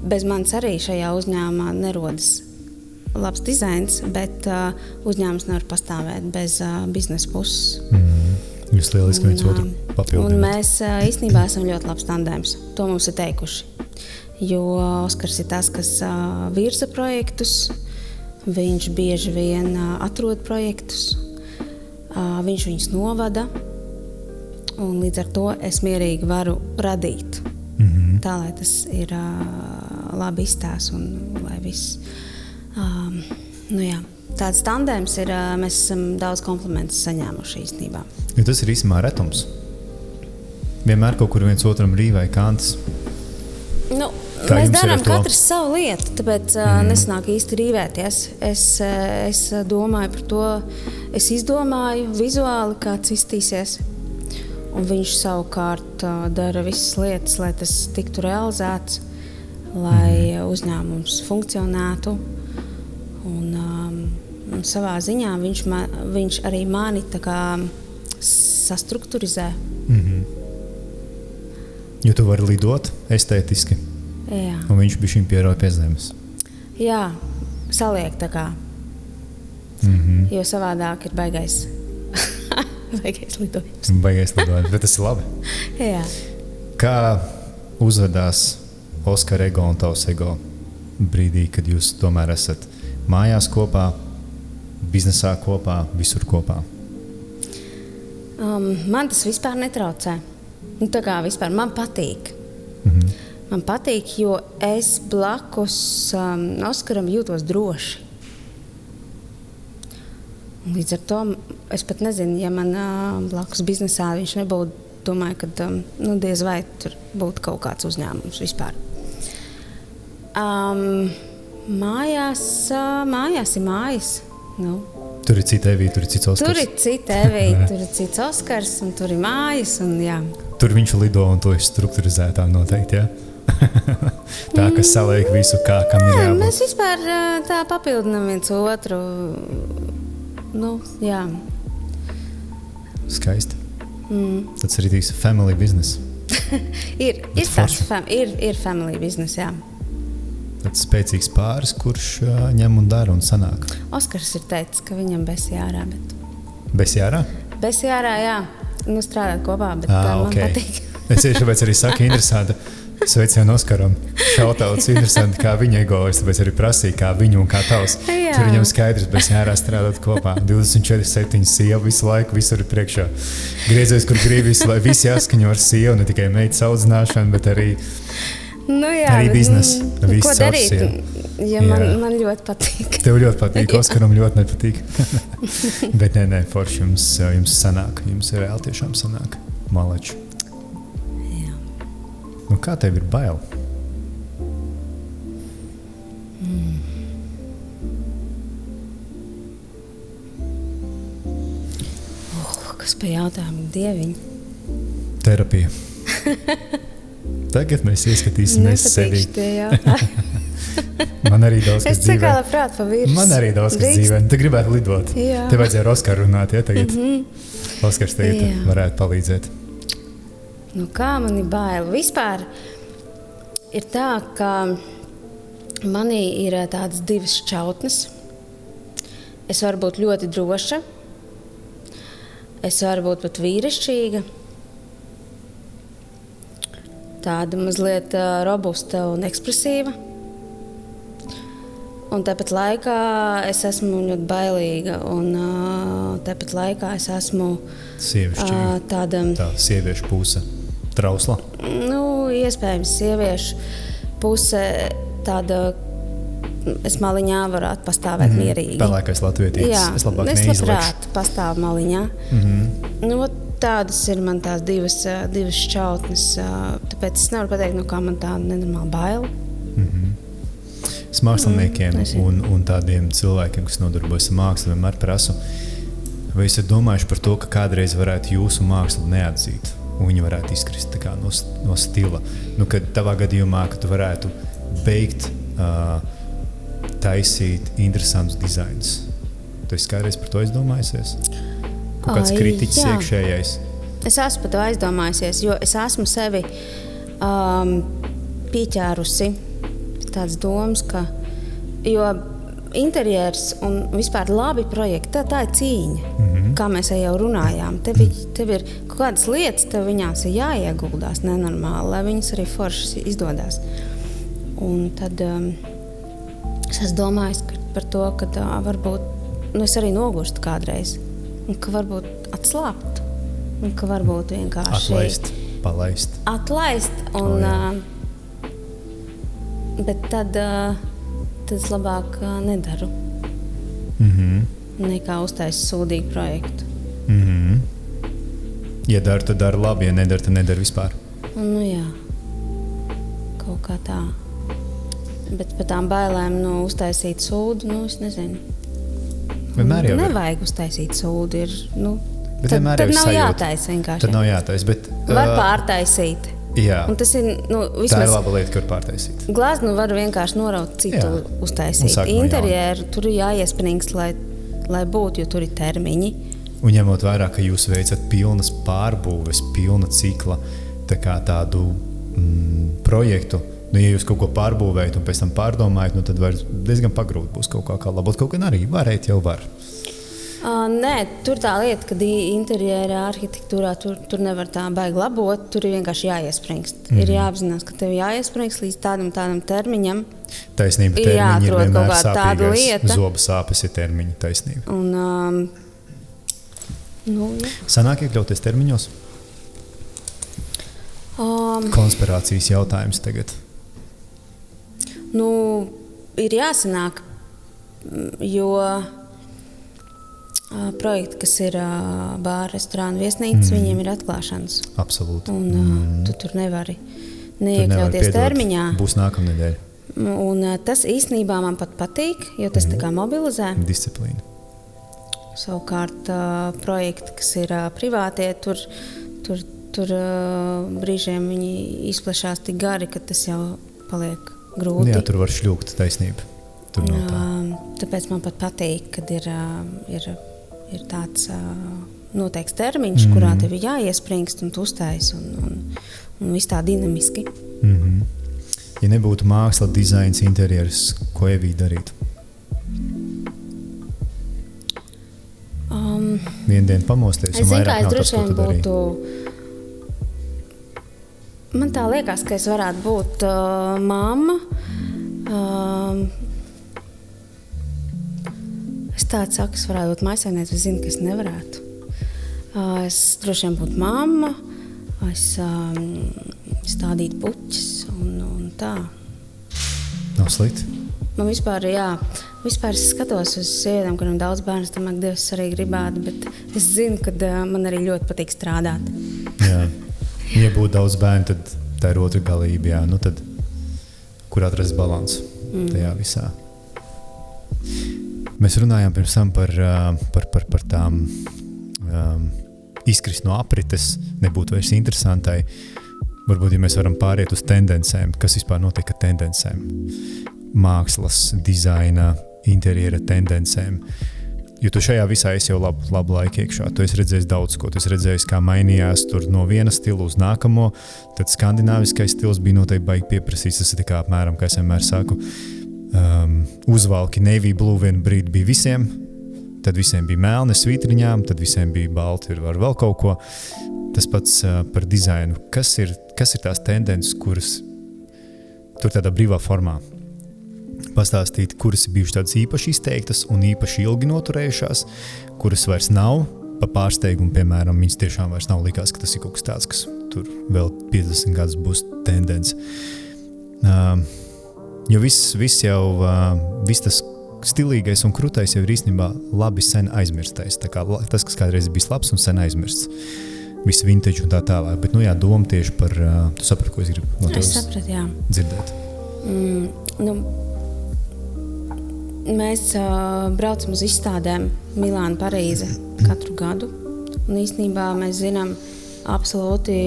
Bez manis arī šajā uzņēmumā nerodas labs dizains, bet uzņēmums nevar pastāvēt bez biznesa puses. Jūs lieliski viens otru papildināt. Un mēs īstenībā esam ļoti labs tandēms. To mums ir teikuši. Jo Oskars ir tas, kas virza projektus, viņš bieži vien atrod projektus, viņš viņus novada, un līdz ar to es mierīgi varu radīt. Tā, lai tas ir labi izstāsts un lai viss. Tāds tandēms ir, mēs esam daudz komplimentus saņēmuši īstenībā. Jo tas ir īstenībā retums. Vienmēr kaut kur viens otram rīvai kantas. Mēs darām katrs savu lietu, tāpēc nesanāk īsti rīvēties. Es domāju par to, es izdomāju vizuāli, kāds iztīsies. Un viņš savukārt dara visas lietas, lai tas tiktu realizēts, lai uzņēmums funkcionētu. Un savā ziņā viņš arī mani tā kā sastrukturizē. Jo tu vari lidot estētiski. Jā. Un viņš bišķiņ pierauj pie zemes. Jā, saliek tā kā. Jo savādāk ir baigais lidojums. Baigais lidojums, bet tas ir labi. Jā. Kā uzvedās Oskar ego un tavs ego brīdī, kad jūs tomēr esat mājās kopā, biznesā kopā, visur kopā? Man tas vispār netraucē. Nu, tā kā vispār man patīk. Man patīk, jo es blakus Oskaram jūtos droši. Līdz ar to es pat nezinu, ja man blakus biznesā viņš nebūtu, domāju, ka diez vai tur būtu kaut kāds uzņēmums vispār. Mājās ir mājas. Nu. Tur ir cita Evija, tur ir cits Oskars. Tur ir cita Evija, tur ir cits Oskars, un tur ir mājas. Un, jā. Tur viņš lido, un to ir strukturizētā noteikti, jā? Tā, kas saliek visu, kam ir jābūt. Mēs vispār tā papildinām viens otru. Nu, jā. Skaisti. Tas ir tīs family business. ir family business, jā. Tāds spēcīgs pāris, kurš ņem un dara un sanāk. Oskars ir teicis, ka viņam besjārā, bet... Besjārā? Besjārā, jā. Nu, strādāt kopā, bet man patīk. Es tieši tāpēc arī saku interesanti. Sveicienu Oskaram. Šautauts interesanti, kā viņa ego. Es tāpēc arī prasīju, kā viņu un kā tavs. Jā. Tur viņam skaidrs, besjārā strādāt kopā. 24/7 sieva visu laiku, visur ir priekšā. Griezies, kur gribi, lai visi jāskaņo ar sievu, ne tikai meitas audzināšanu, bet arī... Nu jā, arī biznesa. Ko darīt? Ja man ļoti patīk. Tev ļoti patīk, Oskaram ļoti nepatīk. Bet nē, forši jums sanāk. Jums reāli tiešām sanāk. Maleči. Jā. Nu, kā tev ir bail? Kas pa jautājumu? Dieviņi. Terapija. Tagad mēs ieskatīsimies sevi. Man arī daudz kas dzīvē. Es cik kā labprāt pa virs. Man arī daudz kas dzīvē. Tu gribētu lidot. Jā. Te vajadzēja ar Oskaru runāt, ja tagad. Oskars tagad varētu palīdzēt. Nu kā man ir bail? Vispār ir tā, ka manī ir tādas divas šķautnes. Es varu būt ļoti droša. Es varu būt pat vīrišķīga. Tāda mazliet robusta un ekspresīva. Un tāpat laikā es esmu ļoti bailīga. Un tāpat laikā es esmu tāda... Tā sieviešu puse trausla? Nu, iespējams, sieviešu puse tāda... Es maliņā varu pastāvēt mierīgi. Pelēkais latvietītis. Jā, es labāk neizlekšu. Es labprāt pastāvu maliņā. Nu, tādas ir man tās divas šķautnes. Tāpēc es nevaru pateikt, kā man tāda nenormāla baila. Es māksliniekiem un tādiem cilvēkiem, kas nodarbojas ar mākslu, vienmēr prasu, vai esat domājuši par to, ka kādreiz varētu jūsu mākslu neatzīt, un viņi varētu izkrist tā kā no stila. Nu, kad tavā gadījumā, ka tu varētu beigt taisīt interesantus dizainus. Tu esi kādreiz par to aizdomājusies? Kaut kāds kritiķis iekšējais? Es esmu par to aizdomājusies, jo es esmu sevi pieķērusi tāds domas, ka jo interjers un vispār labi projekti, tā ir cīņa, kā mēs jau runājām. Tev ir kaut kādas lietas, tev viņās ir jāieguldās nenormāli, lai viņas arī forši izdodās. Un tad es esmu domājis par to, ka varbūt es arī nogurstu kādreiz, un ka varbūt atslāpt, un ka varbūt vienkārši... Palaist. Atlaist, un... Bet tad es labāk nedaru. Nekā uztaisīt sūdīgu projektu. Ja dari, tad dari labi, ja nedari, tad nedari vispār. Nu jā, kaut kā tā. Bet par tām bailēm uztaisīt sūdu, es nezinu. Vienmēr jau nevajag uztaisīt sūdu. Tad nav jātaisa vienkārši. Tad nav jātaisa, bet... Var pārtaisīt. Jā. Un tas ir, vismaz... Tā ir laba lieta, kur pārtaisīt. Glaznu var vienkārši noraut citu uztaisīt. Interjeru tur ir jāiespringst, lai būtu, jo tur ir termiņi. Un ņemot vērā, ka jūs veicat pilnas pārbūves, pilna cikla tādu projektu, ja jūs kaut ko pārbūvējat un pēc tam pārdomājat, tad diezgan pagrūti būs kaut kā labot. Kaut gan arī varēt jau var. Nē, tur tā lieta, ka interjera arhitektūrā tur nevar tā baigi labot, tur ir vienkārši jāiespringst. Ir jāapzinās, ka tev jāiespringst līdz tādam termiņam. Taisnība, termiņi ir vienmēr sāpīgais. Zoba sāpes ir termiņi, taisnība. Un, Sanāk iekļauties termiņos? Konspirācijas jautājums tagad. Nu, ir jāsanāk, jo projekti, kas ir bāra, restorāna, viesnīcas, viņiem ir atklāšanas. Absolūti. Un tu tur nevari neiekļauties termiņā. Būs nākamnedēļ. Un tas īstenībā man pat patīk, jo tas tā kā mobilizē. Disciplīna. Savukārt projekti, kas ir privātie, tur brīžiem viņi izplešās tik gari, ka tas jau paliek grūti. Jā, tur var šļūgt taisnība. Tur nav tā. Tāpēc man pat patīk, kad ir tāds noteikts termiņš, kurā tev ir jāiespringst un tu uztais un viss tā dinamiski. Ja nebūtu māksla, dizains, interjeras, ko Evija darītu? Vienu dienu pamosties un vairāk nav tas, ko tu darītu. Man tā liekas, ka es varētu būt mamma. Es tāds saku, es varētu būt maisainiece, es zinu, ka es nevarētu. Es droši vien būtu mamma. Es stādītu puķis un tā. Nav slikti. Man vispār es skatos uz sievietēm, kurām daudz bērnu, domāju, Dievs arī gribētu, bet es zinu, ka man arī ļoti patīk strādāt. Jā. Ja būtu daudz bērnu, tad tā ir otra galība, jā. Nu tad, kur atrast balansu tajā visā. Mēs runājām pirms tam par tām izkrist no aprites, nebūtu vairs interesantai. Varbūt, ja mēs varam pāriet uz tendencēm, kas vispār notiek ar tendencēm? Mākslas, dizaina, interjera tendencēm. Jo tu šajā visā esi jau labu laiku iekšā. Tu esi redzējis daudz ko. Tu esi redzējis, kā mainījās tur no viena stila uz nākamo. Tad skandināviskais stils bija noteikti baigi pieprasīts. Tas ir tā kā apmēram, kā es vienmēr saku, uzvalki navy blue vienu brīdi bija visiem. Tad visiem bija melni svītriņām, tad visiem bija balti ar vēl kaut ko. Tas pats par dizainu. Kas ir tās tendences, kuras tur tādā brīvā formā pastāstīt, kuras ir bijušas tādas īpaši izteiktas un īpaši ilgi noturējušās, kuras vairs nav pa pārsteigumu, piemēram, viņas tiešām vairs nav likās, ka tas ir kaut kas tāds, kas tur vēl 50 gadus būs tendence. Jo viss tas stilīgais un krūtais jau ir īstenībā labi sen aizmirstais. Tā kā tas, kas kādreiz bijis labs un sen aizmirsts. Viss vintage un tā tālāk. Bet, doma tieši par... Tu saprati, ko es gribu no tevis dzirdēt? Mēs braucam uz izstādēm Milāna, Parīze katru gadu. Un īstenībā mēs zinām absolūti,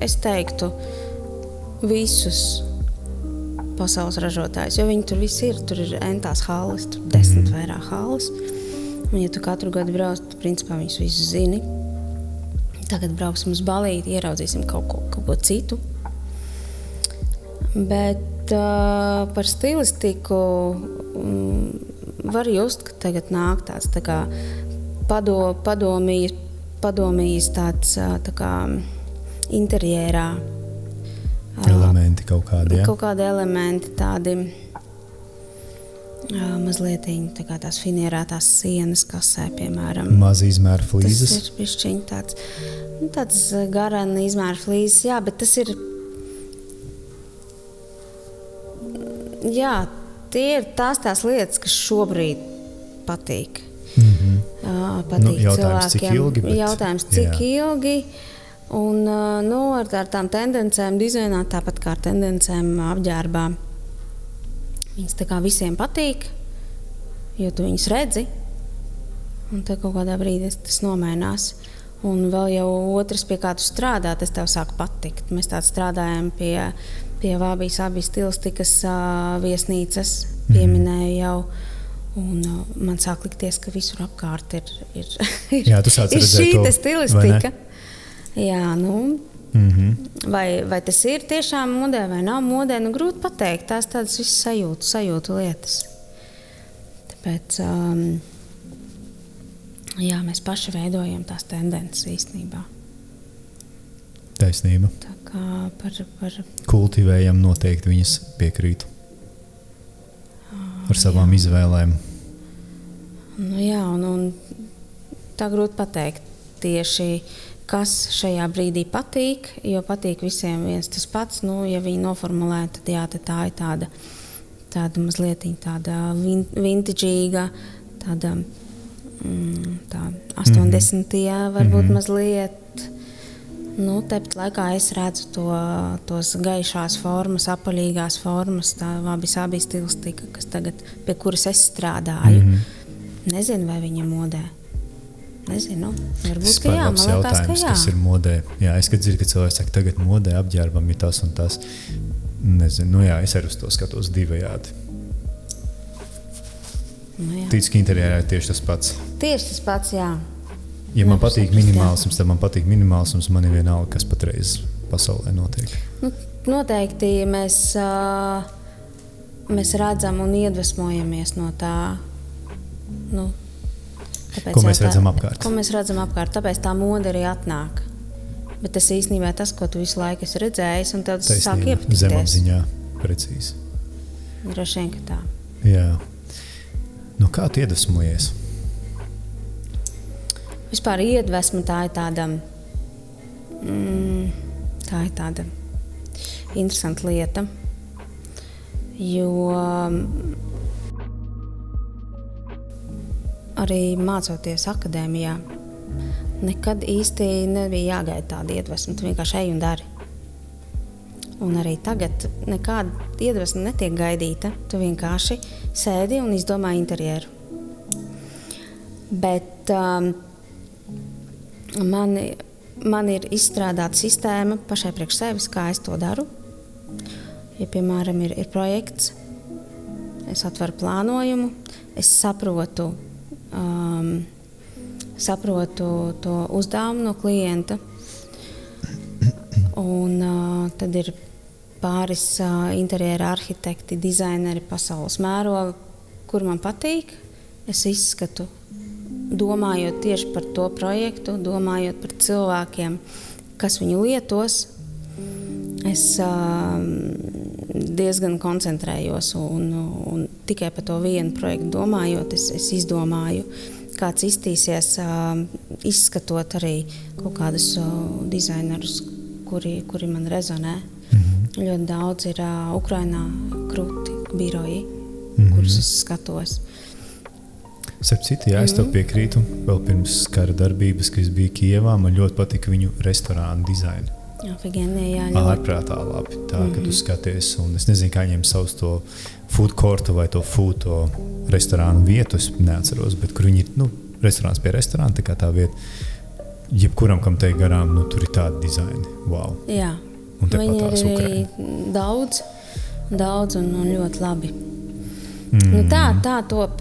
es teiktu, visus pasaules ražotājus, jo viņi tur visi ir. Tur ir entās halles, tur 10 vairāk halles. Un ja tu katru gadu brauc, tu principā viņus visus zini. Tagad brauksim uz balīti, ieraudzīsim kaut ko citu. Bet par stilistiku var just, ka tagad nāk tāds tā kā padomijas tāds tā kā interjērā. Elementi kaut kādi, jā? Kaut kādi elementi, tādi mazlietiņi, tā kā tās finierētās sienas kasē, piemēram. Mazi izmēra flīzes. Tas ir pišķiņ tāds garana izmēra flīzes, jā, bet tas ir, jā, tie ir tās lietas, kas šobrīd patīk. Patīk jautājums, cik ilgi, bet... Jautājums, cik ilgi. Un ar tām tendencēm dizainā, tāpat kā ar tendencēm apģērbā. Viņas tā kā visiem patīk, jo tu viņas redzi, un te kaut kādā brīdī tas nomainās. Un vēl jau otrs, pie kā tu strādā, tas tev sāk patikt. Mēs tād strādājam pie Vābijas stilistikas viesnīcas, pieminēju jau. Un man sāk likties, ka visur apkārt ir jā, tu sāc redzēt šī to, stilistika. Jā, vai tas ir tiešām modē vai nav modē, grūti pateikt. Tās tādas visas sajūtu lietas. Tāpēc, jā, mēs paši veidojam tās tendences īstenībā. Taisnība. Tā kā par... Kultivējam noteikti viņas piekrītu. Ar savām izvēlēm. Jā, un tā grūti pateikt tieši kas šajā brīdī patīk, jo patīk visiem viens tas pats. Ja viņi noformulē, tad jā, tā ir tāda mazliet tāda vintageīga, tāda 80. Varbūt mazliet. Tepat laikā es redzu tos gaišās formas, apaļīgās formas, tā wabi-sabi stilistika, kas tagad, pie kuras es strādāju. Nezinu, vai viņa modē. Nezinu. Varbūt, ka jā, man liekas, ka jā. Kas ir modē? Jā, es kad dzirdu, ka cilvēks saka, tagad modē apģērbam ir tas un tas. Nezinu, es arī uz to skatos divējādi. Ticu, ka interjerā ir tieši tas pats. Tieši tas pats, jā. Ja man patīk minimālisms, tad man patīk minimālisms, man ir vienalga, kas patreiz pasaulē notiek. Noteikti mēs redzam un iedvesmojamies no tā. Ko mēs redzam apkārt. Ko mēs redzam apkārt, tāpēc tā moda arī atnāk. Bet tas īstenībā tas, ko tu visu laiku esi redzējis, un tev tas sāk iepatikties. Zemapziņā, precīzi. Droši vien, ka tā. Jā. Kā tu iedvesmojies? Vispār iedvesma tā ir tāda interesanta lieta, jo arī mācoties akadēmijā, nekad īsti nebija jāgaida tāda iedvesma, tu vienkārši ej un dari. Un arī tagad nekāda iedvesma netiek gaidīta, tu vienkārši sēdi un izdomā interjeru. Bet man ir izstrādāta sistēma pašai priekš sevis, kā es to daru. Ja, piemēram, ir projekts, es atveru plānojumu, es saprotu to uzdevumu no klienta, un tad ir pāris interjera arhitekti, dizaineri pasaules mēroga, kur man patīk. Es izskatu, domājot tieši par to projektu, domājot par cilvēkiem, kas viņu lietos, es diezgan koncentrējos un tikai par to vienu projektu domājot, es izdomāju, kāds iztīsies, izskatot arī kaut kādus dizainerus, kuri man rezonē. Ļoti daudz ir Ukrainā krūti biroji, kurus es skatos. Starp citu, es tev piekrītu, vēl pirms kara darbības, kad es biju Kijevā, man ļoti patika viņu restorānu dizaini. Ārprātā labi, tā, kad tu skaties, un es nezinu, kā viņiem sauc to food courtu vai to restorānu vietu, es neatceros, bet kur viņi ir, restorāns pie restorāna, tā kā tā vieta, jebkuram, kam te garām, tur ir tādi dizaini, wow. Jā, viņi ir arī daudz un ļoti labi. Tā top,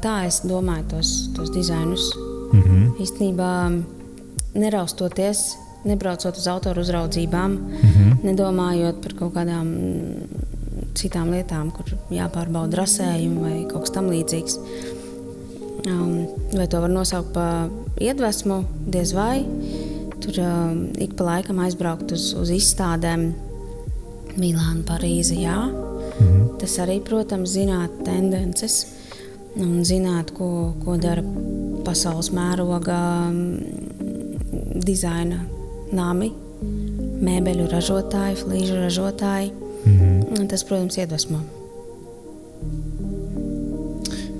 tā es domāju tos dizainus. Īstenībā neraustoties, nebraucot uz autoru uzraudzībām, nedomājot par kaut kādām citām lietām, kur jāpārbauda rasējumu vai kaut kas tam līdzīgs. Vai to var nosaukt par iedvesmu, diez vai. Tur ik pa laikam aizbraukt uz izstādēm Milāna, Parīze, jā. Tas arī, protams, zināt tendences un zināt, ko dara pasaules mēroga dizaina nami, mēbeļu ražotāji, flīžu ražotāji. Tas, protams, iedvesmo.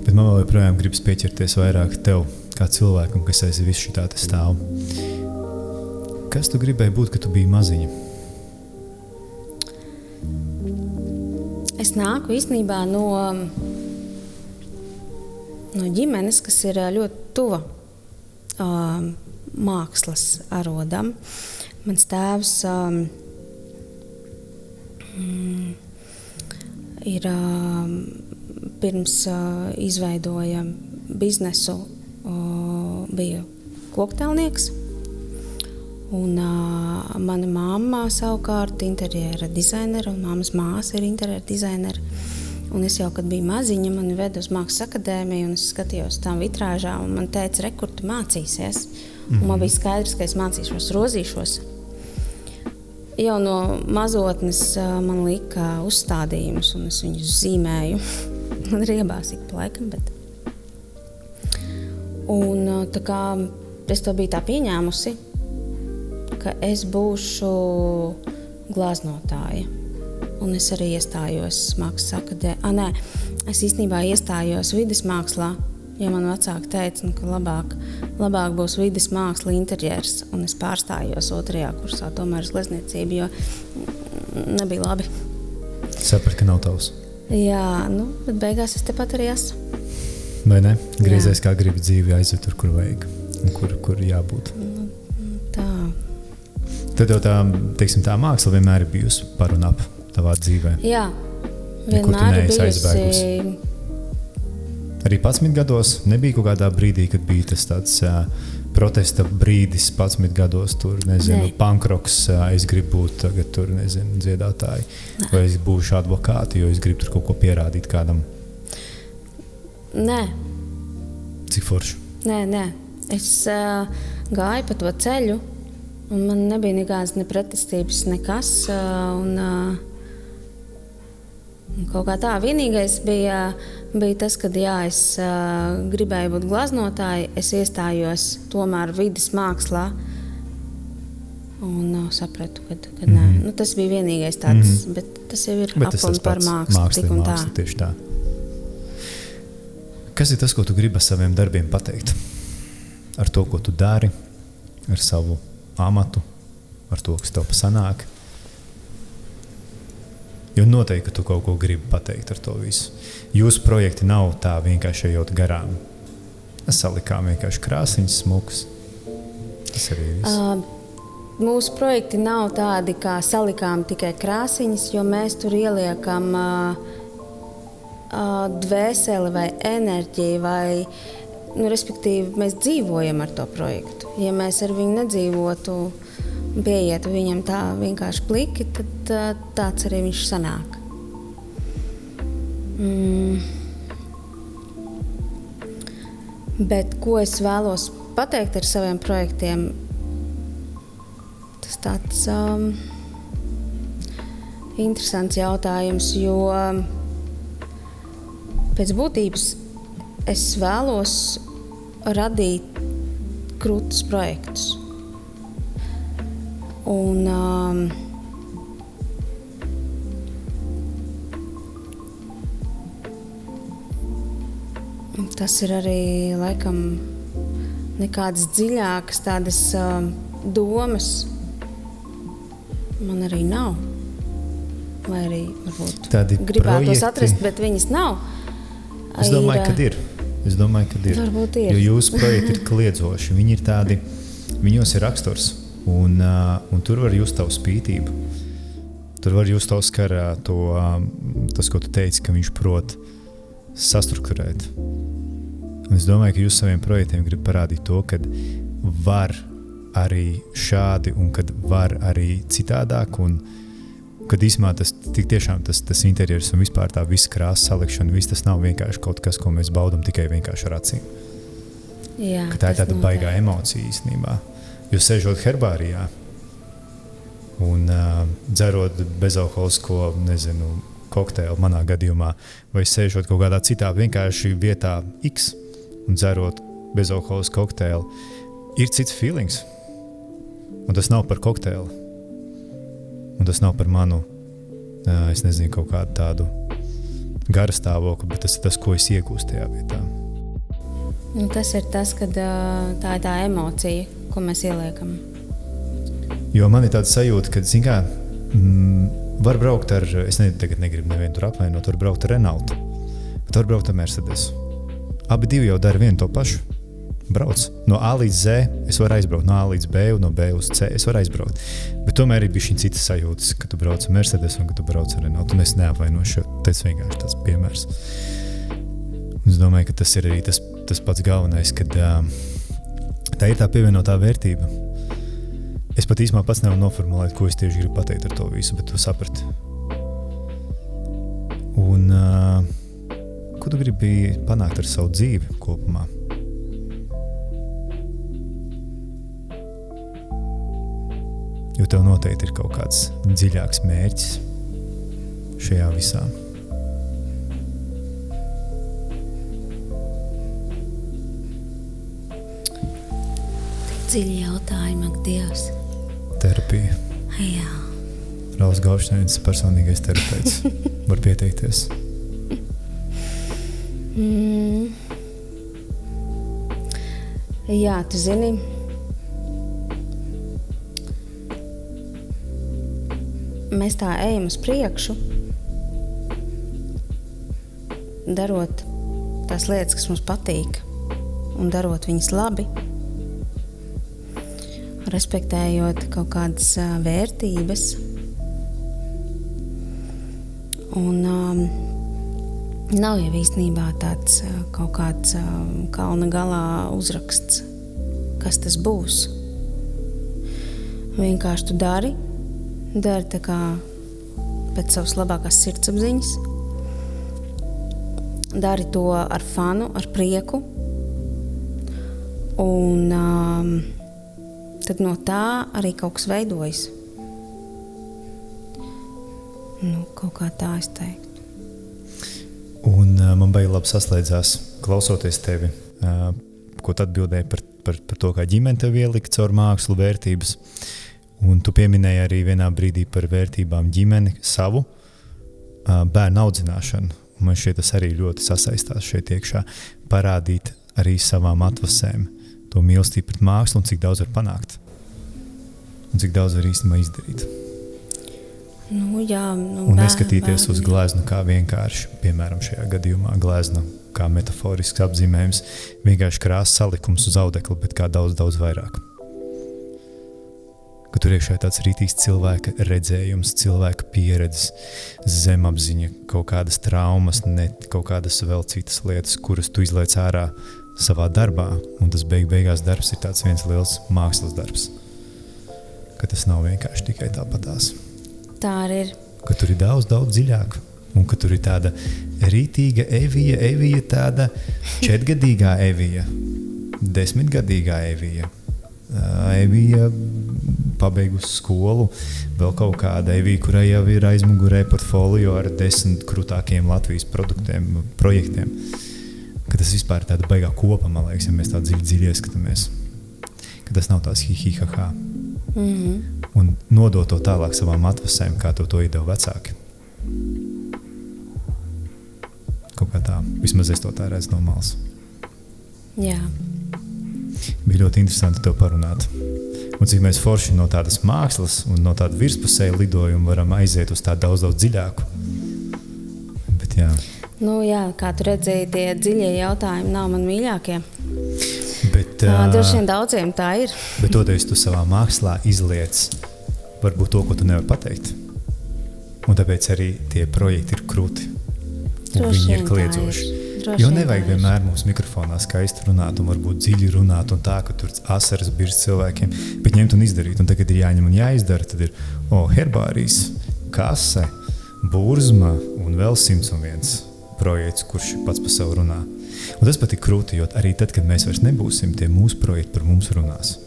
Bet man vēl joprojām gribas pieķerties vairāk tev, kā cilvēkam, kas aiz visu šitā te stāv. Kas tu gribēji būt, kad tu biji maziņa? Es nāku īstenībā no ģimenes, kas ir ļoti tuva mākslas arodam. Mans tēvs ir pirms izveidoja biznesu, bija koktelnieks. Un mana mamma savukārt interjera dizainera, un mammas māsa ir interjera dizainera. Un es jau, kad biju maziņa, mani veda uz mākslas akadēmiju, un es skatījos tām vitrāžām, un man teica, kur tu mācīsies. Un man bija skaidrs, ka es mācīšos, rozīšos. Jau no mazotnes man lika uzstādījumus, un es viņus zīmēju. Man riebās ik pa laikam, bet... Un tā kā es to biju tā pieņēmusi, ka es būšu glaznotāja. Un es arī iestājos mākslas akadēmijā. Nē, es īstenībā iestājos vides mākslā, jo man vecāki teica, ka labāk būs vides māksla interjers. Un es pārstājos 2. kursā tomēr uz glezniecību, jo nebija labi. Saprat, ka nav tavs. Jā, bet beigās es tepat arī esmu. Vai ne? Griezies kā gribi dzīvi aizved tur, kur vajag un kur jābūt. Tā. Tad jau tā māksla vienmēr ir bijusi par un ap tavā dzīvē. Jā, vienmēr ir bijusi. Arī 11 gados nebija kaut kādā brīdī, kad bija tas tāds protesta brīdis 11 gados, tur, pankroks, es gribu būt tagad tur, dziedātāji, vai es būšu advokāti, jo es gribu tur kaut ko pierādīt kādam. Nē. Cik forši? Nē. Es gāju pa to ceļu, un man nebija nekādas nepretestības nekas, un kaut kā tā. Vienīgais bija tas, kad es gribēju būt glaznotāja, es iestājos tomēr vides mākslā un sapratu, ka nē. Tas bija vienīgais tāds, bet tas jau ir ap un par mākslu. Tik un tā. Tieši tā. Kas ir tas, ko tu gribi ar saviem darbiem pateikt? Ar to, ko tu dari, ar savu amatu, ar to, kas tev sanāk? Jo noteikti, ka tu kaut ko gribi pateikt ar to visu. Jūsu projekti nav tā vienkārši ejot garām. Mēs salikām vienkārši krāsiņas, smukas. Tas arī viss. Mūsu projekti nav tādi, kā salikām tikai krāsiņas, jo mēs tur ieliekam dvēseli vai enerģiju, vai, respektīvi, mēs dzīvojam ar to projektu. Ja mēs ar viņu nedzīvotu, pieietu viņam tā vienkārši pliki, tad tāds arī viņš sanāk. Bet ko es vēlos pateikt ar saviem projektiem, tas tāds interesants jautājums, jo pēc būtības es vēlos radīt krūtus projektus. Un tas ir arī laikam nekādas dziļākas tādas domas man arī nav. Vai arī varbūt gribētos atrast, bet viņas nav. Es domāju, kad ir. Varbūt ir. Jo jūsu projekti ir kliedzoši. Viņi ir tādi, viņos ir raksturs. Un tur var just tavu spītību. Tur var just Oskarā tas, ko tu teici, ka viņš prot sastrukturēt. Un es domāju, ka jūs saviem projektiem grib parādīt to, ka var arī šādi un kad var arī citādāk. Un kad īsumā tas tik tiešām tas interjers un vispār tā visa krāsa salikšana, viss tas nav vienkārši kaut kas, ko mēs baudam tikai vienkārši ar acīm. Jā, ka tā ir tāda baigā emocija īstenībā. Jo sēžot herbārijā un dzerot bezalkoholisko, kokteili manā gadījumā, vai sēžot kaut kādā citā vienkārši vietā X un dzerot bezalkoholisku kokteili, ir cits feelings. Un tas nav par kokteili. Un tas nav par manu, kaut kādu tādu gara stāvokli, bet tas ir tas, ko es iegūstu tajā vietā. Un tas ir tas, kad tā ir tā emocija, ko mēs ieliekam. Jo man ir tāda sajūta, ka, var braukt ar, tagad negribu nevienu tur apvainot, var braukt ar Renault, bet var braukt ar Mercedes. Abi divi jau dara vienu to pašu. Brauc. No A līdz Z es varu aizbraukt, no A līdz B un no B uz C es varu aizbraukt. Bet tomēr ir bišķiņ citas sajūtas, kad tu brauc ar Mercedes un kad tu brauc ar Renault. Un es neapvainošu, tas vienkārši tāds piemērs. Es domāju, ka tas ir arī tas pats galvenais, kad tā ir tā pievienotā vērtība. Es pat īsumā pats nevaru noformulēt, ko es tieši gribu pateikt ar to visu, bet tu saprati. Un ko tu gribi panākt ar savu dzīvi kopumā? Jo tev noteikti ir kaut kāds dziļāks mērķis šajā visā. dziļi jautājumi, ak, Dievs. Terapija. Jā. Rauls Gaušteins, personīgais terapeits. Var pieteikties. Jā, tu zini, mēs tā ejam uz priekšu, darot tās lietas, kas mums patīk, un darot viņas labi, respektējot kaut kādas vērtības. Un nav jau īstenībā tāds kaut kāds kalna galā uzraksts, kas tas būs. Vienkārši tu dari tā kā pēc savas labākās sirdsapziņas. Dari to ar fanu, ar prieku. Un tad no tā arī kaut kas veidojas. Kaut kā tā es teiktu. Un man baigi labi saslēdzās, klausoties tevi, ko tu atbildēji par to, kā ģimene tev ielika caur mākslu vērtības. Un tu pieminēji arī vienā brīdī par vērtībām ģimeni, savu bērnu audzināšanu. Un man šķiet, tas arī ļoti sasaistās šeit iekšā. Parādīt arī savām atvasēm to mīlestību pret mākslu un cik daudz var panākt. Un cik daudz var īstenībā izdarīt. Un neskatīties uz gleznu kā vienkārši, piemēram, šajā gadījumā glezna kā metaforisks apzīmējums, vienkārši krāsas salikums uz audekla, bet kā daudz, daudz vairāk. Ka tur iekšā ir tāds rītīgs cilvēka redzējums, cilvēka pieredzes, zemapziņa, kaut kādas traumas, ne kaut kādas vēl citas lietas, kuras tu izlaic ārā savā darbā, un tas beigās darbs ir tāds viens liels mākslas darbs. Ka tas nav vienkārši tikai tāpatās. Tā arī ir. Ka tur ir daudz, daudz dziļāk. Un ka tur ir tāda rītīga Evija tāda 4-gadīgā Evija, 10-gadīgā Evija. Evija pabeigusi skolu, vēl kaut kāda Evija, kurai jau ir aizmugurē portfolio ar 10 krūtākiem Latvijas projektiem. Ka tas vispār ir tāda baigā kopa, man liekas, ja mēs tā dziļi ieskatāmies. Ka tas nav tās hi-hi-ha-ha. Un nodot to tālāk savām atvasēm, kā to iedeva vecāki. Kaut kā tā, vismaz es to tā redzu no malas. Jā. Bija ļoti interesanti tev parunāt. Un cik mēs forši no tādas mākslas un no tāda virspusēja lidojuma varam aiziet uz tādu daudz, daudz dziļāku. Bet jā. Jā, kā tu redzēji, tie dziļie jautājumi nav man mīļākie. Droši vien daudziem tā ir. Bet toties tu savā mākslā izliec varbūt to, ko tu nevari pateikt. Un tāpēc arī tie projekti ir krūti. Un viņi ir kliedzoši. Jo nevajag vienmēr mums mikrofonā skaisti runāt un varbūt dziļi runāt un tā, ka tur asaras birst cilvēkiem, bet ņemt un izdarīt. Un tagad ir jāņem un jāizdara, tad ir herbārijas, kase, burzma un vēl 101 projekts, kurš pats par savu runā. Un tas pat ir krūti, jo arī tad, kad mēs vairs nebūsim, tie mūsu projekti par mums runās.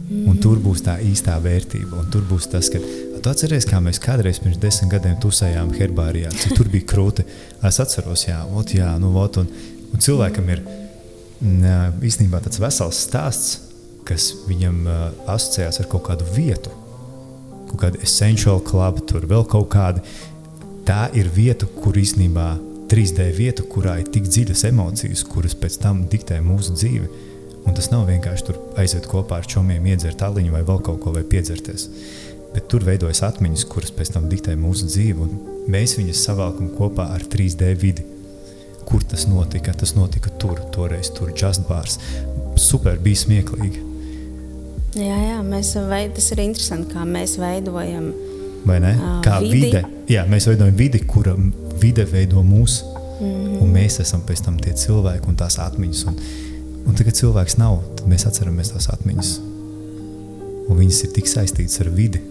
Un tur būs tā īstā vērtība. Un tur būs tas, ka tu atceries, kā mēs kādreiz pirms 10 gadiem tusējām herbārijā, cik tur bija krūti. Es atceros, un cilvēkam ir īstenībā tāds vesels stāsts, kas viņam asociējās ar kaut kādu vietu. Kaut kādu essential club, tur vēl kaut kādi. Tā ir vieta, kur īstenībā 3D vieta, kurā ir tik dziļas emocijas, kuras pēc tam diktē mūsu dzīvi. Un tas nav vienkārši tur aiziet kopā ar čomiem, iedzert aliņu vai vēl kaut ko vai piedzerties. Bet tur veidojas atmiņas, kuras pēc tam diktē mūsu dzīvi. Un mēs viņas savalkam kopā ar 3D vidi. Kur tas notika? Tas notika toreiz tur, Just Bars. Super, bija smieklīgi. Jā, tas ir interesanti, kā mēs veidojam vai ne? Kā vide. Jā, mēs veidojam vidi, kura vide veido mūs. Un mēs esam pēc tam tie cilvēki un tās atmiņas. Un tagad cilvēks nav, tad mēs atceramies tās atmiņas. Un viņas ir tik saistītas ar vidi.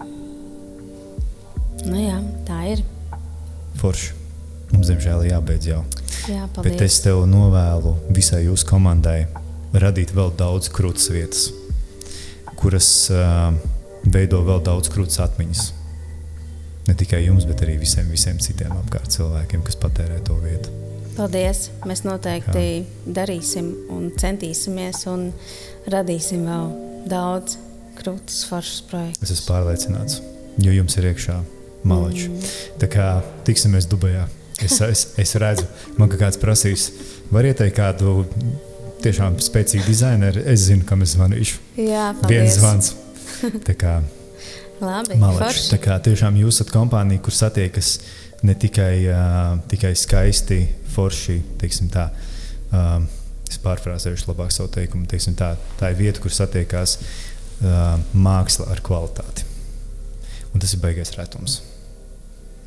Jā, tā ir. Forši. Mums, diemžēl, jābeidz jau. Jā, paldies. Bet es tev novēlu visai jūsu komandai radīt vēl daudz krūtas vietas, kuras veido vēl daudz krūtas atmiņas. Ne tikai jums, bet arī visiem citiem apkārt cilvēkiem, kas patērē to vietu. Paldies! Mēs noteikti darīsim un centīsimies un radīsim vēl daudz krūtis foršas projektus. Es esmu pārliecināts, jo jums ir iekšā malači. Tā kā tiksimies Dubajā. Es redzu, man kāds prasīs, var ieteikt kādu tiešām spēcīgu dizaineru, es zinu, kam es zvanīšu. Jā, paldies. Viens zvans. Tā kā Labi, malači. Tā kā tiešām jūs esat kompānija, kur satiekas ne tikai skaisti, forši, teiksim tā, es pārfrāzējuši labāk savu teikumu, teiksim tā ir vieta, kur satiekās māksla ar kvalitāti. Un tas ir baigais retums.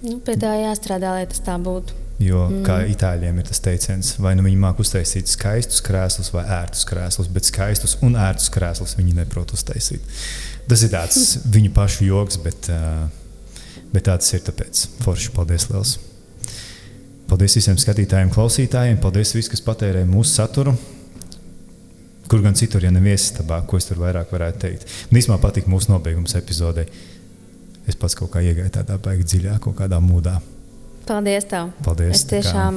Pie tā jāstrādā, lai tas tā būtu. Jo, kā itāļiem ir tas teiciens, vai nu viņi māk uztaisīt skaistus krēslus vai ērtus krēslus, bet skaistus un ērtus krēslus viņi neprot uztaisīt. Tas ir tāds viņu pašu joks, bet tā tas ir tāpēc. Forši, paldies liels. Paldies visiem skatītājiem, klausītājiem, paldies visi, kas patērē mūsu saturu. Kur gan citur, ja ne viesistabā, ko es tur vairāk varētu teikt. Un īsumā patika mūsu nobeigums epizodei. Es pats kaut kā iegāju tādā baigi dziļā, kaut kādā mūdā. Paldies tev. Paldies. Es tiešām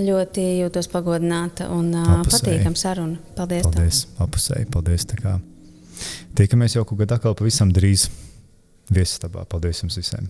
ļoti jūtos pagodināta un patīkam saruna. Paldies tev. Paldies, apusēji. Paldies. Tā kā tiekamies jau kaut kad atkal pavisam drīz viesistabā. Paldies jums visiem.